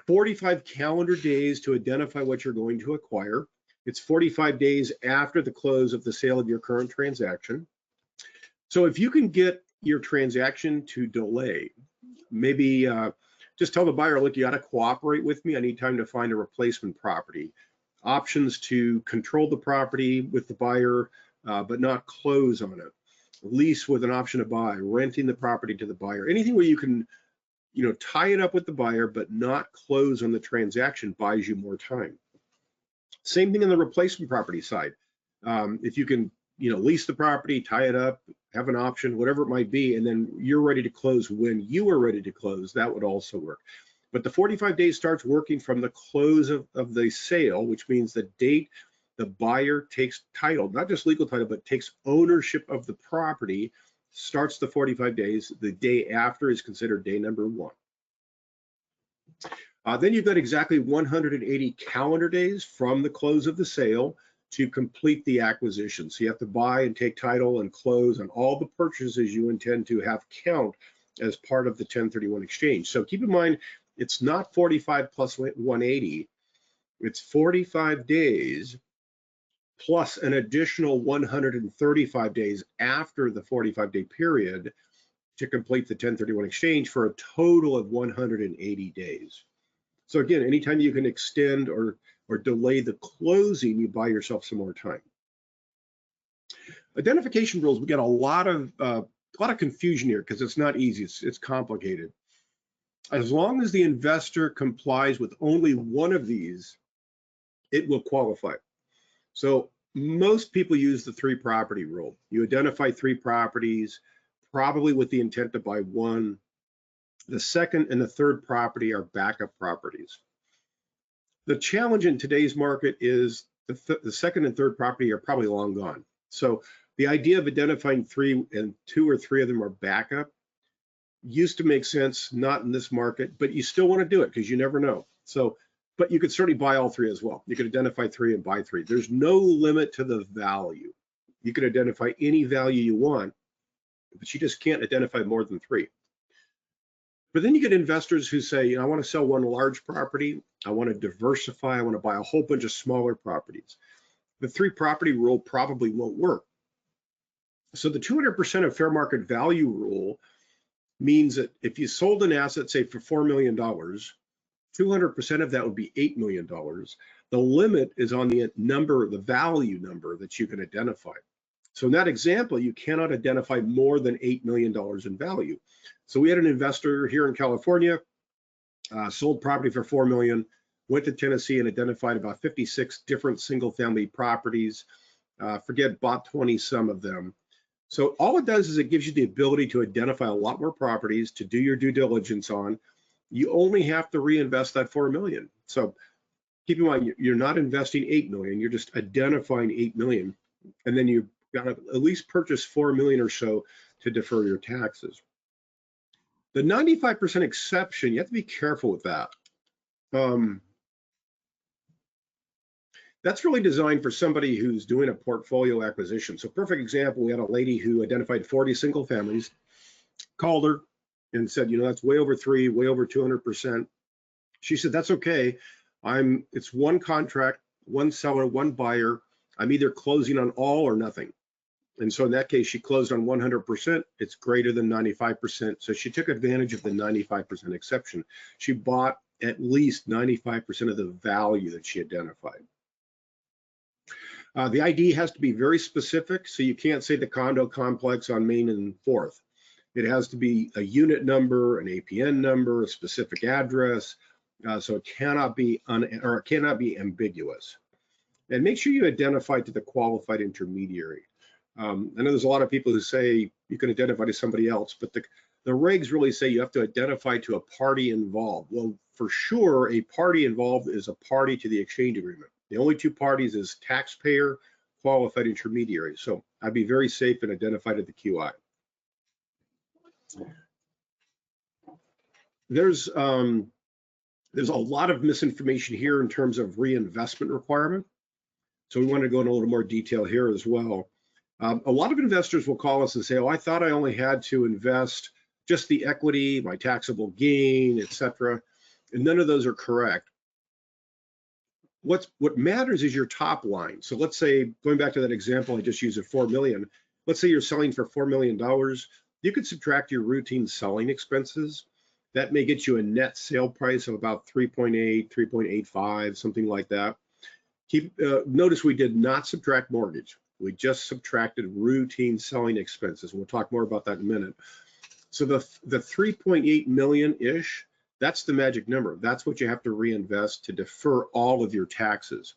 45 calendar days to identify what you're going to acquire. It's 45 days after the close of the sale of your current transaction. So if you can get your transaction to delay, maybe just tell the buyer, look, you got to cooperate with me. I need time to find a replacement property. Options to control the property with the buyer, but not close on it. Lease with an option to buy, renting the property to the buyer. Anything where you can, you know, tie it up with the buyer, but not close on the transaction buys you more time. Same thing on the replacement property side. If you can, you know, lease the property, tie it up, have an option, whatever it might be, and then you're ready to close when you are ready to close, that would also work. But the 45 days starts working from the close of the sale, which means the date the buyer takes title, not just legal title, but takes ownership of the property, starts the 45 days. The day after is considered day number 1. Then you've got exactly 180 calendar days from the close of the sale to complete the acquisition. So you have to buy and take title and close on all the purchases you intend to have count as part of the 1031 exchange. So keep in mind, it's not 45 plus 180. It's 45 days plus an additional 135 days after the 45-day period to complete the 1031 exchange for a total of 180 days. So again, anytime you can extend or delay the closing, you buy yourself some more time. Identification rules, we got a lot of confusion here because it's not easy, it's complicated. As long as the investor complies with only one of these, it will qualify. So most people use the 3 property rule. You identify 3 properties, probably with the intent to buy one. The second and the third property are backup properties. The challenge in today's market is the second and third property are probably long gone. So the idea of identifying 3 and 2 or 3 of them are backup used to make sense, not in this market, but you still want to do it because you never know. So, but you could certainly buy all 3 as well. You could identify 3 and buy 3. There's no limit to the value. You can identify any value you want, but you just can't identify more than 3. But then you get investors who say, you know, I want to sell one large property. I want to diversify. I want to buy a whole bunch of smaller properties. The 3 property rule probably won't work. So the 200% of fair market value rule means that if you sold an asset, say for $4 million, 200% of that would be $8 million. The limit is on the number, the value number that you can identify. So in that example, you cannot identify more than $8 million in value. So we had an investor here in California, sold property for $4 million, went to Tennessee and identified about 56 different single family properties, bought 20 some of them. So all it does is it gives you the ability to identify a lot more properties to do your due diligence on. You only have to reinvest that $4 million. So keep in mind, you're not investing $8 million, you're just identifying $8 million. And then you've got to at least purchase $4 million or so to defer your taxes. The 95% exception, you have to be careful with that. That's really designed for somebody who's doing a portfolio acquisition. So perfect example, we had a lady who identified 40 single families, called her and said, that's way over 200%. She said, that's okay. It's one contract, one seller, one buyer. I'm either closing on all or nothing. And so in that case, she closed on 100%. It's greater than 95%. So she took advantage of the 95% exception. She bought at least 95% of the value that she identified. The ID has to be very specific. So you can't say the condo complex on Main and 4th. It has to be a unit number, an APN number, a specific address. So it cannot be ambiguous. And make sure you identify to the qualified intermediary. I know there's a lot of people who say you can identify to somebody else, but the regs really say you have to identify to a party involved. Well, for sure, a party involved is a party to the exchange agreement. The only two parties is taxpayer, qualified intermediary. So I'd be very safe and identify to the QI. There's a lot of misinformation here in terms of reinvestment requirement. So we want to go into a little more detail here as well. A lot of investors will call us and say, oh, I thought I only had to invest just the equity, my taxable gain, etc. And none of those are correct. What matters is your top line. So let's say, going back to that example I just used of 4 million, let's say you're selling for $4 million. You could subtract your routine selling expenses. That may get you a net sale price of about 3.8, 3.85, something like that. Notice we did not subtract mortgage. We just subtracted routine selling expenses. We'll talk more about that in a minute. So the 3.8 million-ish, that's the magic number. That's what you have to reinvest to defer all of your taxes.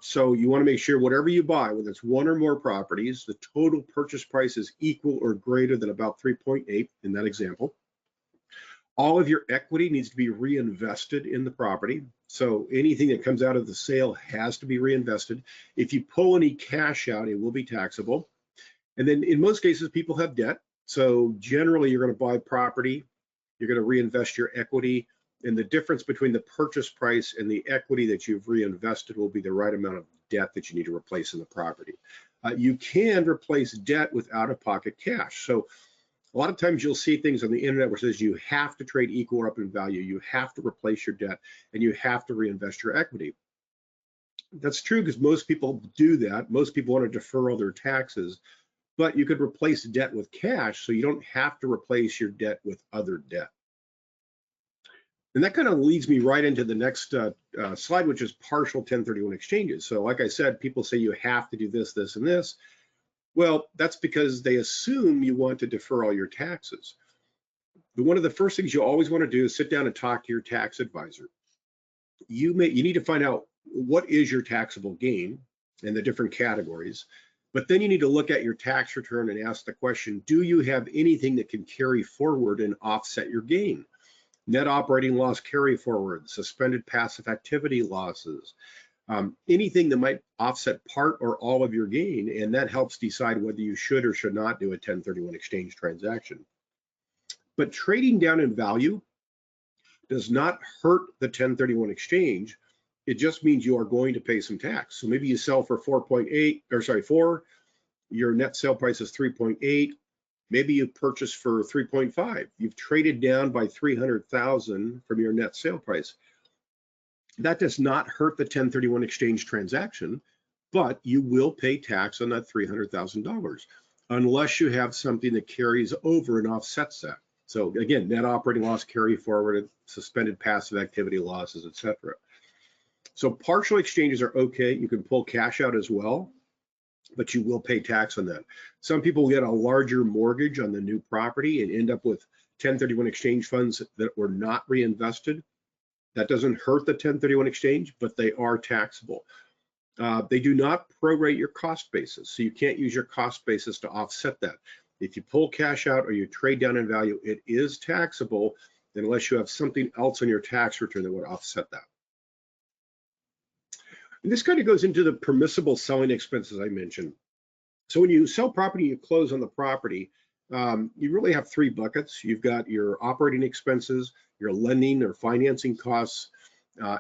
So you want to make sure whatever you buy, whether it's one or more properties, the total purchase price is equal or greater than about 3.8 in that example. All of your equity needs to be reinvested in the property. So anything that comes out of the sale has to be reinvested. If you pull any cash out, it will be taxable. And then in most cases, people have debt. So generally, you're going to buy property, you're going to reinvest your equity, and the difference between the purchase price and the equity that you've reinvested will be the right amount of debt that you need to replace in the property. You can replace debt with out-of-pocket cash. So a lot of times you'll see things on the internet where it says you have to trade equal or up in value, you have to replace your debt, and you have to reinvest your equity. That's true because most people do that. Most people want to defer all their taxes, but you could replace debt with cash, so you don't have to replace your debt with other debt. And that kind of leads me right into the next slide, which is partial 1031 exchanges. So like I said, people say you have to do this, this, and this. Well, that's because they assume you want to defer all your taxes. But one of the first things you always want to do is sit down and talk to your tax advisor. You need to find out what is your taxable gain and the different categories. But then you need to look at your tax return and ask the question, do you have anything that can carry forward and offset your gain? Net operating loss carry forward, suspended passive activity losses, anything that might offset part or all of your gain, and that helps decide whether you should or should not do a 1031 exchange transaction. But trading down in value does not hurt the 1031 exchange. It just means you are going to pay some tax. So maybe you sell for 4, your net sale price is 3.8. Maybe you purchase for 3.5. You've traded down by 300,000 from your net sale price. That does not hurt the 1031 exchange transaction, but you will pay tax on that $300,000 unless you have something that carries over and offsets that. So again, net operating loss carry forward, suspended passive activity losses, etc. So partial exchanges are okay. You can pull cash out as well, but you will pay tax on that. Some people get a larger mortgage on the new property and end up with 1031 exchange funds that were not reinvested. That doesn't hurt the 1031 exchange, but they are taxable. They do not prorate your cost basis, so you can't use your cost basis to offset that. If you pull cash out or you trade down in value, it is taxable unless you have something else on your tax return that would offset that. And this kind of goes into the permissible selling expenses I mentioned. So when you sell property, you close on the property, you really have three buckets. You've got your operating expenses, your lending or financing costs,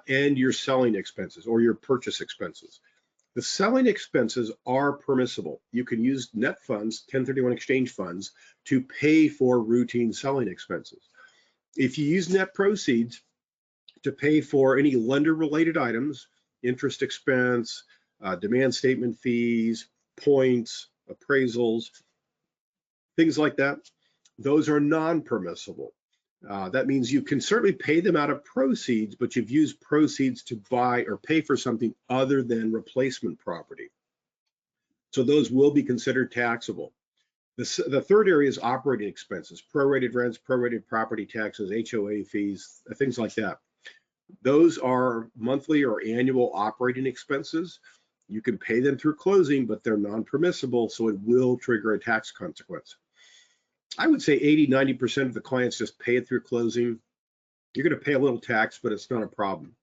and your selling expenses or your purchase expenses. The selling expenses are permissible. You can use net funds, 1031 exchange funds, to pay for routine selling expenses. If you use net proceeds to pay for any lender-related items, interest expense, demand statement fees, points, appraisals, things like that, those are non-permissible. That means you can certainly pay them out of proceeds, but you've used proceeds to buy or pay for something other than replacement property. So those will be considered taxable. The third area is operating expenses, prorated rents, prorated property taxes, HOA fees, things like that. Those are monthly or annual operating expenses. You can pay them through closing, but they're non-permissible, so it will trigger a tax consequence. I would say 80–90% of the clients just pay it through closing. You're going to pay a little tax, but it's not a problem.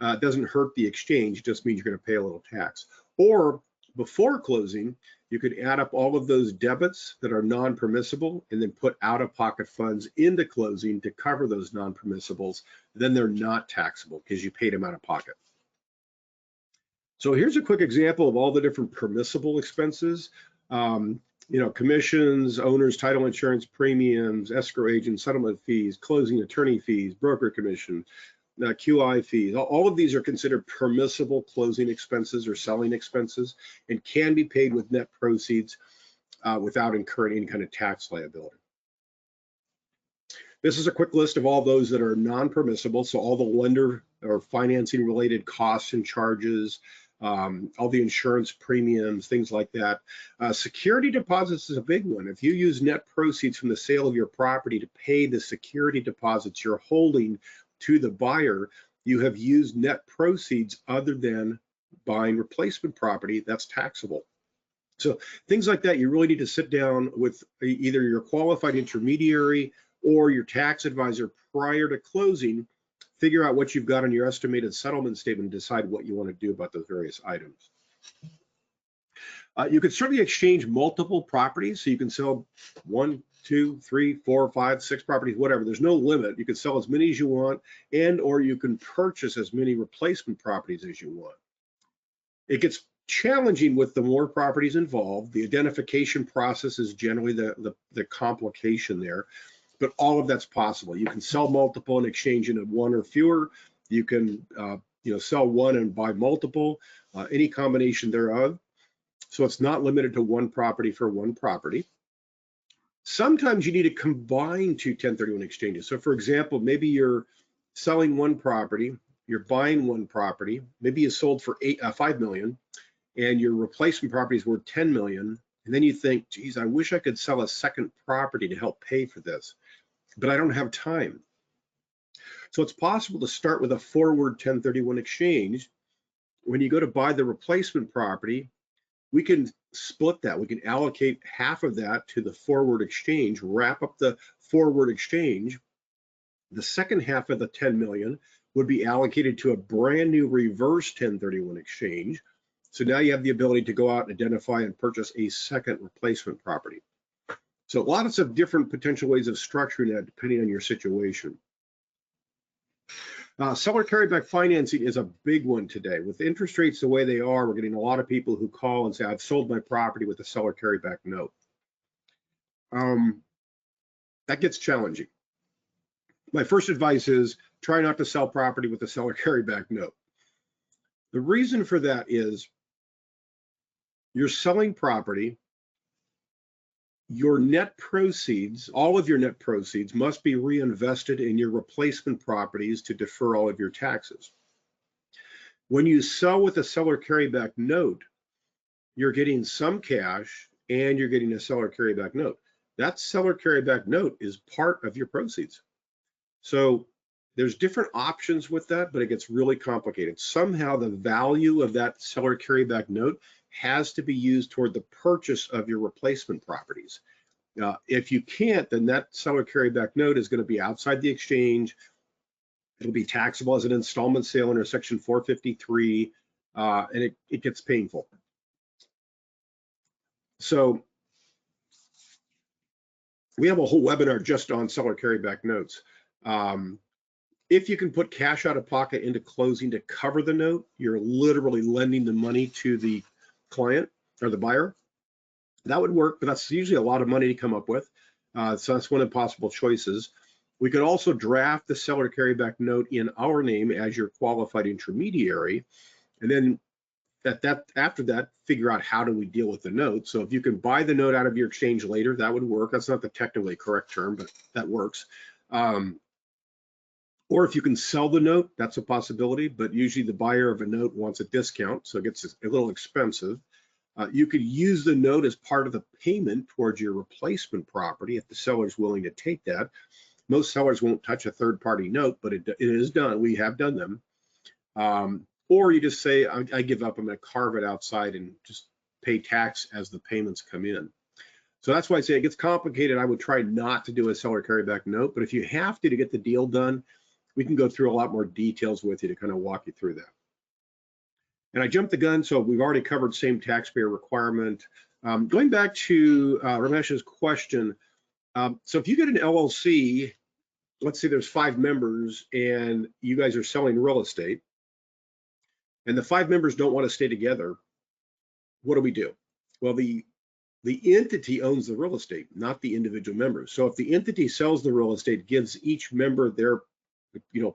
It doesn't hurt the exchange, it just means you're going to pay a little tax. Or before closing, you could add up all of those debits that are non-permissible and then put out-of-pocket funds into closing to cover those non-permissibles. Then they're not taxable because you paid them out of pocket. So here's a quick example of all the different permissible expenses. Commissions, owners, title insurance premiums, escrow agent settlement fees, closing attorney fees, broker commission, QI fees. All of these are considered permissible closing expenses or selling expenses and can be paid with net proceeds without incurring any kind of tax liability. This is a quick list of all those that are non-permissible, so all the lender or financing related costs and charges, all the insurance premiums, things like that. Security deposits is a big one. If you use net proceeds from the sale of your property to pay the security deposits you're holding to the buyer, you have used net proceeds other than buying replacement property. That's taxable. So things like that, you really need to sit down with either your qualified intermediary or your tax advisor prior to closing, figure out what you've got on your estimated settlement statement, and decide what you want to do about those various items. You could certainly exchange multiple properties, so you can sell 1, 2, 3, 4, 5, 6 properties, whatever. There's no limit. You can sell as many as you want, and or you can purchase as many replacement properties as you want. It gets challenging with the more properties involved. The identification process is generally the complication there, but all of that's possible. You can sell multiple and exchange into one or fewer. You can sell one and buy multiple, any combination thereof. So it's not limited to one property for one property. Sometimes you need to combine two 1031 exchanges. So for example, maybe you're selling one property, you're buying one property, maybe you sold for $5 million and your replacement property is worth $10 million. And then you think, geez, I wish I could sell a second property to help pay for this, but I don't have time. So it's possible to start with a forward 1031 exchange. When you go to buy the replacement property, we can split that. We can allocate half of that to the forward exchange, wrap up the forward exchange. The second half of the 10 million would be allocated to a brand new reverse 1031 exchange. So now you have the ability to go out and identify and purchase a second replacement property. So lots of different potential ways of structuring that depending on your situation. Seller carryback financing is a big one today. With interest rates the way they are, we're getting a lot of people who call and say, I've sold my property with a seller carryback note. That gets challenging. My first advice is try not to sell property with a seller carryback note. The reason for that is you're selling property, your net proceeds, all of your net proceeds must be reinvested in your replacement properties to defer all of your taxes. When you sell with a seller carryback note, you're getting some cash and you're getting a seller carryback note. That seller carryback note is part of your proceeds. So there's different options with that, but it gets really complicated. Somehow the value of that seller carryback note has to be used toward the purchase of your replacement properties. If you can't, then that seller carryback note is going to be outside the exchange. It'll be taxable as an installment sale under Section 453, and it gets painful. So we have a whole webinar just on seller carryback notes. If you can put cash out of pocket into closing to cover the note, you're literally lending the money to the client or the buyer. That would work, but that's usually a lot of money to come up with. So that's one of the possible choices. We could also draft the seller carryback note in our name as your qualified intermediary, and then after that, figure out how do we deal with the note. So if you can buy the note out of your exchange later, that would work. That's not the technically correct term, but that works. Or if you can sell the note, that's a possibility, but usually the buyer of a note wants a discount, so it gets a little expensive. You could use the note as part of the payment towards your replacement property if the seller is willing to take that. Most sellers won't touch a third-party note, but it is done. We have done them. Or you just say, I give up, I'm going to carve it outside and just pay tax as the payments come in. So that's why I say it gets complicated. I would try not to do a seller carryback note, but if you have to get the deal done, we can go through a lot more details with you to kind of walk you through that. And I jumped the gun, so we've already covered same taxpayer requirement. Going back to Ramesh's question, so if you get an LLC, let's say there's 5 members and you guys are selling real estate, and the 5 members don't want to stay together, what do? Well, the entity owns the real estate, not the individual members. So if the entity sells the real estate, gives each member their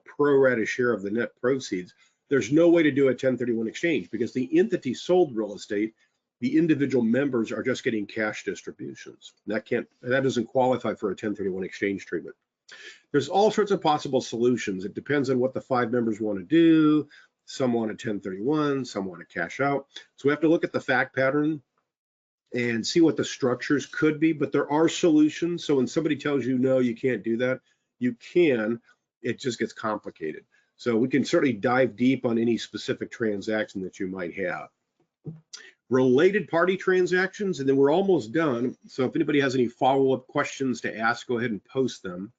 pro rata share of the net proceeds, there's no way to do a 1031 exchange because the entity sold real estate. The individual members are just getting cash distributions. That doesn't qualify for a 1031 exchange treatment. There's all sorts of possible solutions. It depends on what the 5 members want to do. Some want a 1031, some want to cash out. So we have to look at the fact pattern and see what the structures could be, but there are solutions. So when somebody tells you, no, you can't do that, you can. It just gets complicated. So we can certainly dive deep on any specific transaction that you might have. Related party transactions, and then we're almost done. So if anybody has any follow-up questions to ask, go ahead and post them.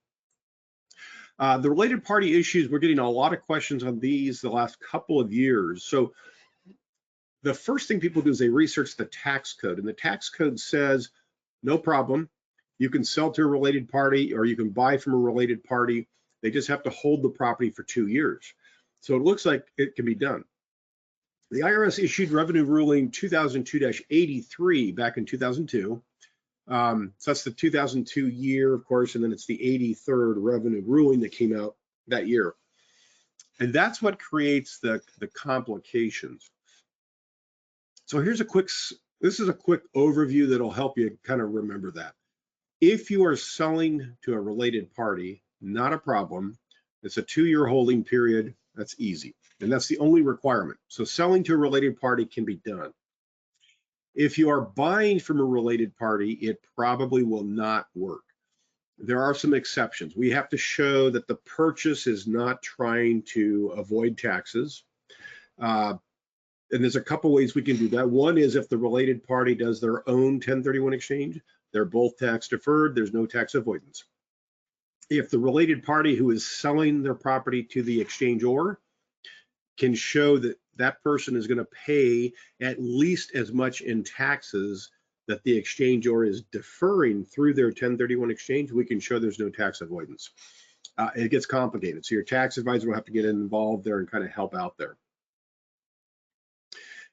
The related party issues, we're getting a lot of questions on these the last couple of years. So the first thing people do is they research the tax code, and the tax code says, no problem, you can sell to a related party or you can buy from a related party. They just have to hold the property for 2 years. So it looks like it can be done. The IRS issued Revenue Ruling 2002-83 back in 2002. So that's the 2002 year, of course, and then it's the 83rd Revenue Ruling that came out that year. And that's what creates the complications. So this is a quick overview that'll help you kind of remember that. If you are selling to a related party, not a problem. It's a 2-year holding period. That's easy. And that's the only requirement. So selling to a related party can be done. If you are buying from a related party, it probably will not work. There are some exceptions. We have to show that the purchase is not trying to avoid taxes. And there's a couple ways we can do that. One is if the related party does their own 1031 exchange, they're both tax deferred, there's no tax avoidance. If the related party who is selling their property to the exchanger can show that that person is going to pay at least as much in taxes that the exchanger is deferring through their 1031 exchange, we can show there's no tax avoidance. It gets complicated. So your tax advisor will have to get involved there and kind of help out there.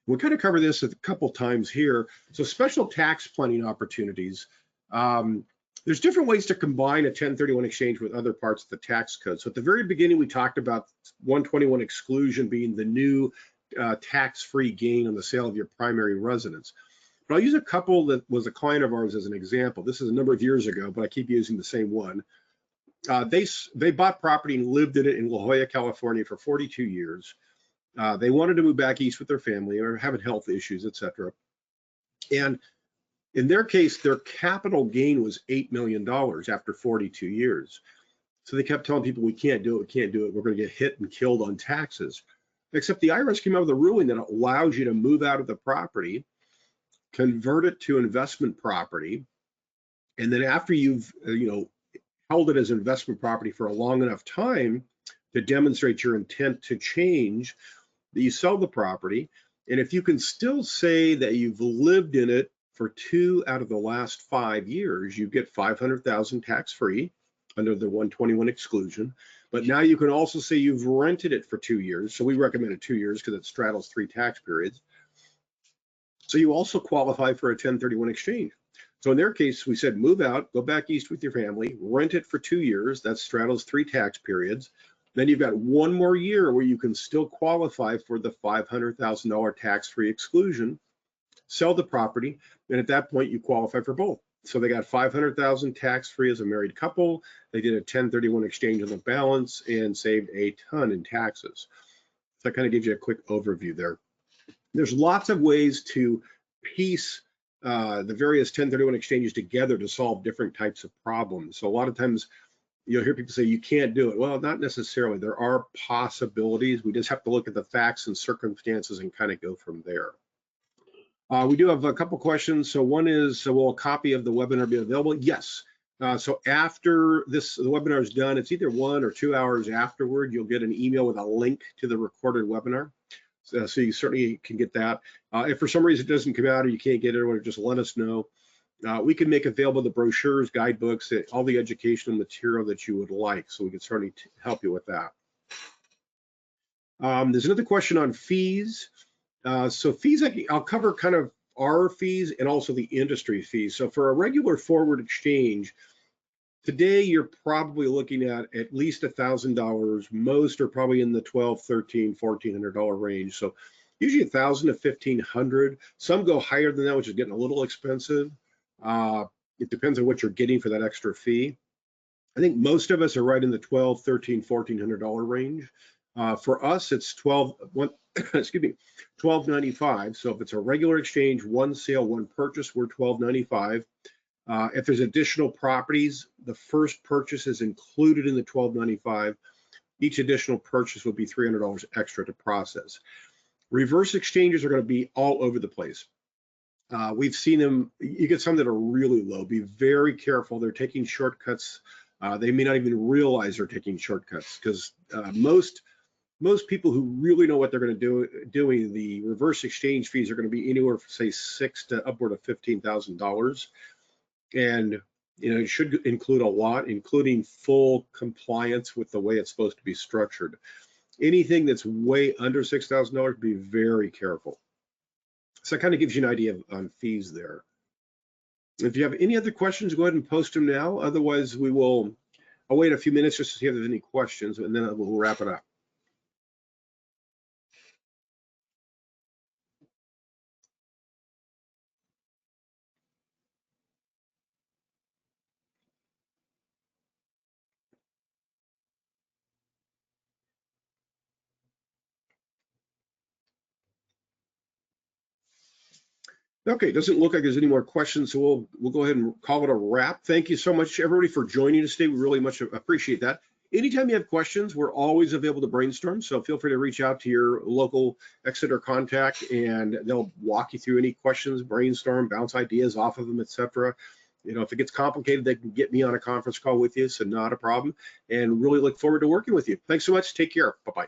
We'll kind of cover this a couple times here. So special tax planning opportunities. There's different ways to combine a 1031 exchange with other parts of the tax code. So at the very beginning, we talked about 121 exclusion being the new tax-free gain on the sale of your primary residence. But I'll use a couple that was a client of ours as an example. This is a number of years ago, but I keep using the same one. They bought property and lived in it in La Jolla, California for 42 years. They wanted to move back east with their family or having health issues, etc. And in their case, their capital gain was $8 million after 42 years. So they kept telling people, we can't do it, we can't do it. We're going to get hit and killed on taxes. Except the IRS came out with a ruling that allows you to move out of the property, convert it to investment property, and then after you've held it as investment property for a long enough time to demonstrate your intent to change, that you sell the property. And if you can still say that you've lived in it for 2 out of the last 5 years, you get $500,000 tax-free. under the 121 exclusion. But now you can also say you've rented it for 2 years. So we recommended 2 years because it straddles 3 tax periods. So you also qualify for a 1031 exchange. So in their case, we said move out, go back east with your family, rent it for 2 years. That straddles 3 tax periods. Then you've got 1 more year where you can still qualify for the $500,000 tax-free exclusion, sell the property, and at that point you qualify for both. So they got $500,000 tax-free as a married couple. They did a 1031 exchange on the balance and saved a ton in taxes. So that kind of gives you a quick overview there. There's lots of ways to piece the various 1031 exchanges together to solve different types of problems. So a lot of times you'll hear people say you can't do it. Well, not necessarily. There are possibilities. We just have to look at the facts and circumstances and kind of go from there. We do have a couple questions. So one is, will a copy of the webinar be available? Yes. So after the webinar is done, it's either 1 or 2 hours afterward, you'll get an email with a link to the recorded webinar. So you certainly can get that. If for some reason it doesn't come out or you can't get it, or just let us know. We can make available the brochures, guidebooks, all the educational material that you would like. So we can certainly help you with that. There's another question on fees. So fees, I'll cover kind of our fees and also the industry fees. So for a regular forward exchange, today you're probably looking at least $1,000. Most are probably in the $1,200, $1,300, $1,400 range. So usually $1,000 to $1,500. Some go higher than that, which is getting a little expensive. It depends on what you're getting for that extra fee. I think most of us are right in the $1,200, $1,300, $1,400 range. For us, it's $1,295. So if it's a regular exchange, 1 sale, 1 purchase, we're $1,295. If there's additional properties, the first purchase is included in the $1,295. Each additional purchase would be $300 extra to process. Reverse exchanges are going to be all over the place. We've seen them. You get some that are really low. Be very careful. They're taking shortcuts. They may not even realize they're taking shortcuts because most people who really know what they're going to doing the reverse exchange fees are going to be anywhere from say $6,000 to upward of $15,000, and it should include a lot, including full compliance with the way it's supposed to be structured. Anything that's way under $6,000, be very careful. So that kind of gives you an idea on fees there. If you have any other questions, go ahead and post them now. Otherwise, I'll wait a few minutes just to see if there's any questions, and then we'll wrap it up. Okay, doesn't look like there's any more questions, so we'll go ahead and call it a wrap. Thank you so much, everybody, for joining us today. We really much appreciate that. Anytime you have questions, we're always available to brainstorm, so feel free to reach out to your local Exeter contact, and they'll walk you through any questions, brainstorm, bounce ideas off of them, etc. If it gets complicated, they can get me on a conference call with you, so not a problem, and really look forward to working with you. Thanks so much. Take care. Bye-bye.